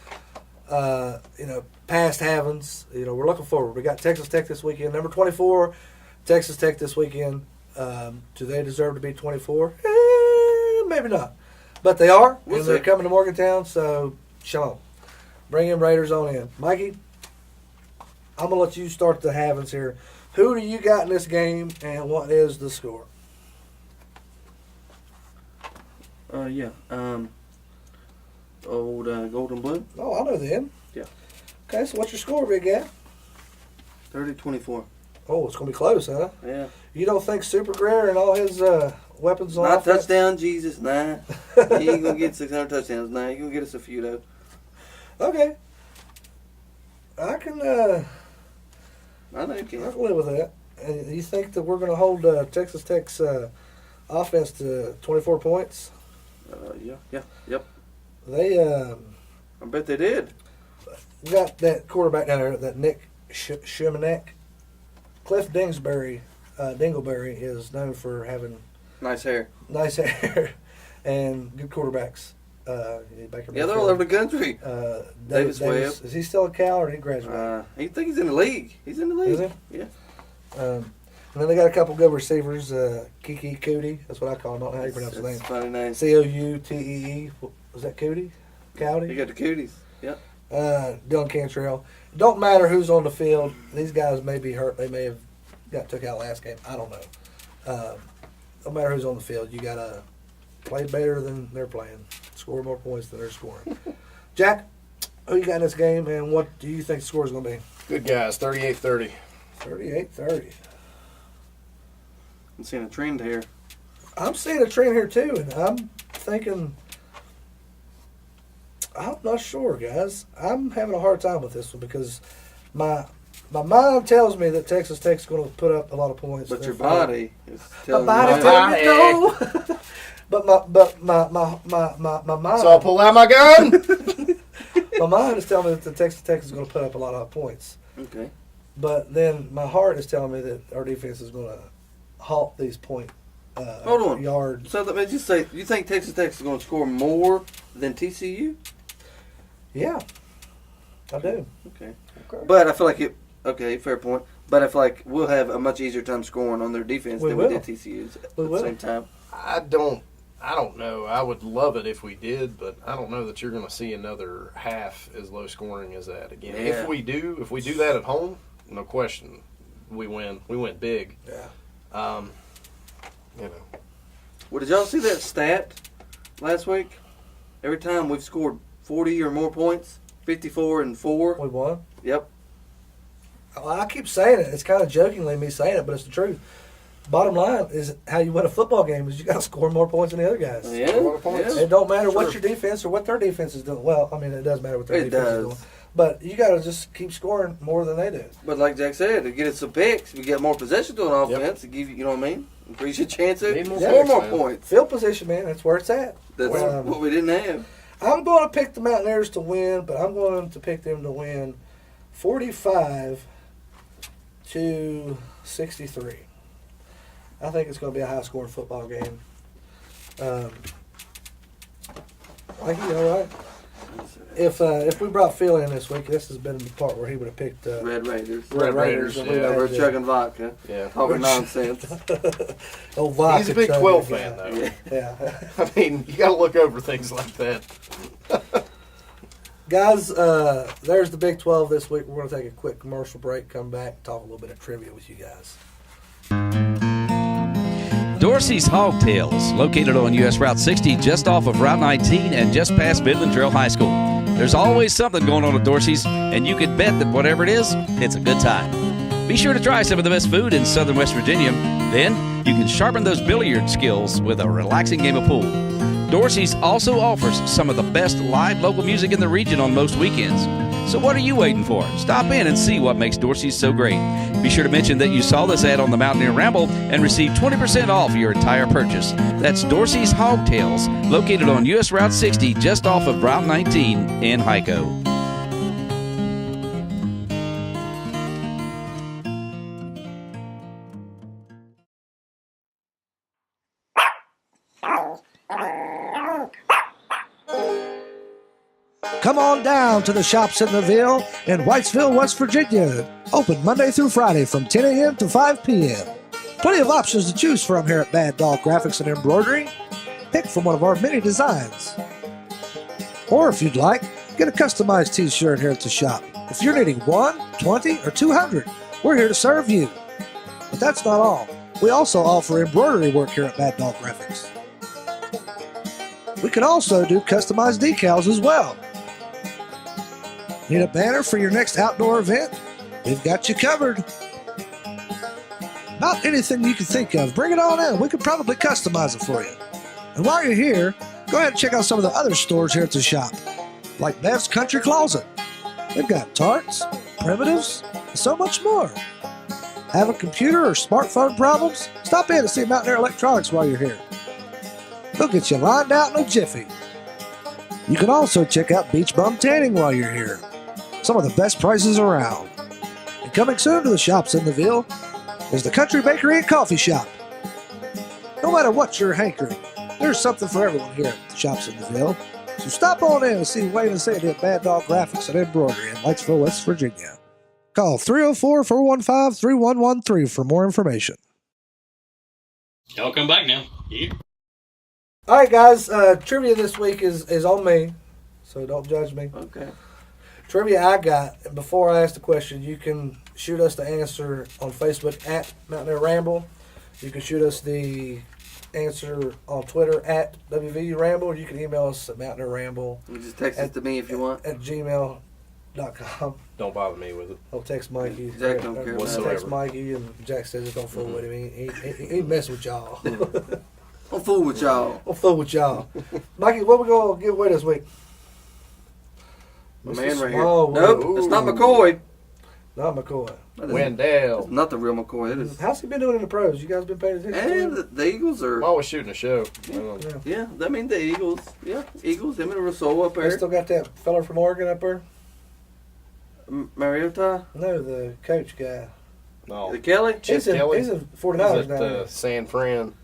past havens. We're looking forward. We got Texas Tech this weekend. Number 24, Texas Tech this weekend. Do they deserve to be 24? Maybe not. But they are, and they're coming to Morgantown, so shalom. Bring in Raiders on in. Mikey, I'm going to let you start the havens here. Who do you got in this game, and what is the score? Gold and blue. Oh, I know them. Yeah. Okay, so what's your score, big guy? 30-24. Oh, it's going to be close, huh? Yeah. You don't think Super Greer and all his weapons on Not offense? touchdown, Jesus, nah. He ain't going to get 600 touchdowns. Nah, he's going to get us a few, though. Okay. I can I know you can. I can live with that. And you think that we're going to hold Texas Tech's offense to 24 points? Yep. They I bet they did. got that quarterback down there, that Nick Shimonek. Cliff Dingleberry is known for having Nice hair. and good quarterbacks. They're all over the country. Davis Webb. Is he still a Cal or did he graduate? I think he's in the league. He's in the league. Is he? Yeah. And then they got a couple good receivers. Kiki Coody, that's what I call him. I don't know how you pronounce his name. That's a funny name. Coutee. Was that Coody? Cowdy? You got the Cooties. Yep. Dylan Cantrell. Don't matter who's on the field. These guys may be hurt. They may have got took out last game. I don't know. No matter who's on the field, you got to play better than they're playing. Score more points than they're scoring. Jack, who you got in this game, and what do you think the score is going to be? Good guys, 38-30. 38-30. I'm seeing a trend here. I'm seeing a trend here, too, and I'm thinking, I'm not sure, guys. I'm having a hard time with this one because my mind tells me that Texas Tech's going to put up a lot of points. But your body is telling my body's telling me no. But my mind. So I'll pull out my gun. My mind is telling me that the Texas Tech is going to put up a lot of points. Okay. But then my heart is telling me that our defense is going to halt these point Hold on. yards. So let me just say, you think Texas Tech is going to score more than TCU? Yeah, I do. Okay. But I feel like it. Okay, fair point. But I feel like we'll have a much easier time scoring on their defense than we did TCU's at the same time. I don't know. I would love it if we did, but I don't know that you're going to see another half as low scoring as that again. Yeah. If we do that at home, no question, we win. We win big. Yeah. Well, did y'all see that stat last week? Every time we've scored 40 or more points, 54-4. We won? Yep. Well, I keep saying it. It's kind of jokingly me saying it, but it's the truth. Bottom line is how you win a football game is you got to score more points than the other guys. Yeah. It don't matter what your defense or what their defense is doing. Well, I mean, it does matter what their defense is doing. But you got to just keep scoring more than they do. But like Jack said, to get us some picks, we get more possession to an offense to give you, you know what I mean? Increase your chance to score more points. Field position, man. That's where it's at. That's what we didn't have. I'm going to pick the Mountaineers to win, but I'm going to pick them to win 45-63. I think it's going to be a high-scoring football game. Like, you know, right? If we brought Phil in this week, this has been the part where he would have picked Red Raiders. Red Raiders. We're chugging vodka. Yeah. Talking nonsense. Oh, vodka. He's a Big 12 fan, though. Yeah. I mean, you got to look over things like that. Guys, there's the Big 12 this week. We're going to take a quick commercial break, come back, talk a little bit of trivia with you guys. Dorseys Hogtails, located on U.S. Route 60 just off of Route 19 and just past Midland Trail High School. There's always something going on at Dorseys, and you can bet that whatever it is, it's a good time. Be sure to try some of the best food in southern West Virginia. Then you can sharpen those billiard skills with a relaxing game of pool. Dorseys also offers some of the best live local music in the region on most weekends. So what are you waiting for? Stop in and see what makes Dorseys so great. Be sure to mention that you saw this ad on the Mountaineer Ramble and receive 20% off your entire purchase. That's Dorseys Hogtails, located on U.S. Route 60 just off of Route 19 in Hyco. Come on down to the shops in the Ville in Whitesville, West Virginia. Open Monday through Friday from 10 a.m. to 5 p.m. Plenty of options to choose from here at Bad Dog Graphics and Embroidery. Pick from one of our many designs. Or if you'd like, get a customized t-shirt here at the shop. If you're needing 1, 20, or 200, we're here to serve you. But that's not all. We also offer embroidery work here at Bad Dog Graphics. We can also do customized decals as well. Need a banner for your next outdoor event? We've got you covered. About anything you can think of, bring it on in. We could probably customize it for you. And while you're here, go ahead and check out some of the other stores here at the shop, like Bev's Country Closet. They've got tarts, primitives, and so much more. Having computer or smartphone problems? Stop in and see Mountaineer Electronics while you're here. They'll get you lined out in a jiffy. You can also check out Beach Bum Tanning while you're here. Some of the best prices around. And coming soon to the shops in the Ville is the Country Bakery and Coffee Shop. No matter what you're hankering, there's something for everyone here at the shops in the Ville. So stop on in and see Wayne and Sandy at Bad Dog Graphix and Embroidery in Lightsville, West Virginia. Call 304-415-3113 for more information. Y'all come back now. Yeah. All right, guys. Trivia this week is on me, so don't judge me. Okay. Trivia I got, and before I ask the question, you can shoot us the answer on Facebook at Mountaineer Ramble. You can shoot us the answer on Twitter at WVU Ramble, or you can email us at Mountaineer Ramble. You just text it to me if you want. At gmail.com. Don't bother me with it. I'll text Mikey. Jack don't care whatsoever. Text Mikey, and Jack says it don't fool with him. He ain't mess with y'all. Don't fool with y'all. Don't fool with y'all. Mikey, what we going to give away this week? My man right here. Smallwood. Nope, it's not McCoy. Not McCoy. Wendell. It's not the real McCoy. It is. How's he been doing in the pros? You guys been paying attention to And him? the Eagles are. I'm always shooting a show. Yeah, I mean the Eagles. Yeah, Eagles. Him and Rousseau up They there. still got that fella from Oregon up there? Mariota. No, the coach guy. No. The Kelly. He's in 49ers He's now. at San Fran.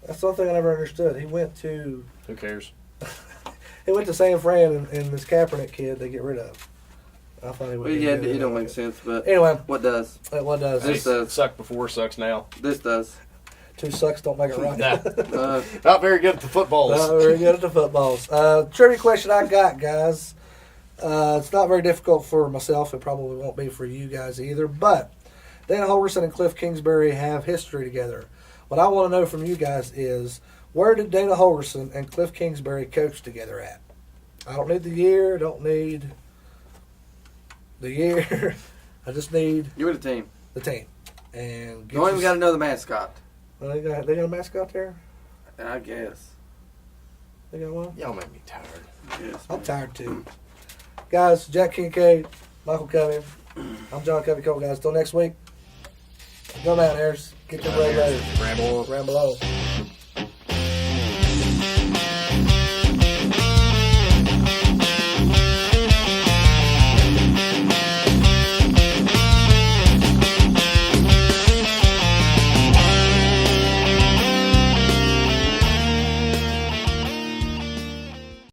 That's the only thing I never understood. He went to Who cares? San Fran and this Kaepernick kid they get rid of. I thought he would. Well, yeah, it don't make sense, but anyway, what does? What does? This does. Suck before, sucks now. This does. Two sucks don't make it right. Not very good at the footballs. Not very good at the footballs. Trivia question I got, guys. It's not very difficult for myself. It probably won't be for you guys either. But Dana Holgorsen and Cliff Kingsbury have history together. What I want to know from you guys is, where did Dana Holgorsen and Cliff Kingsbury coach together at? I don't need the year. Don't need the year. I just need You were the team. the team. And You don't even got to know the mascot. Well, they got a mascot there? I guess. They got one? Y'all make me tired. Yes, I'm tired too. Guys, Jack Kincaid, Michael Covey. I'm John Covey Cole, guys. Till next week. Go Mountaineers. Get the Ray Raiders. Ramble. Ramble on.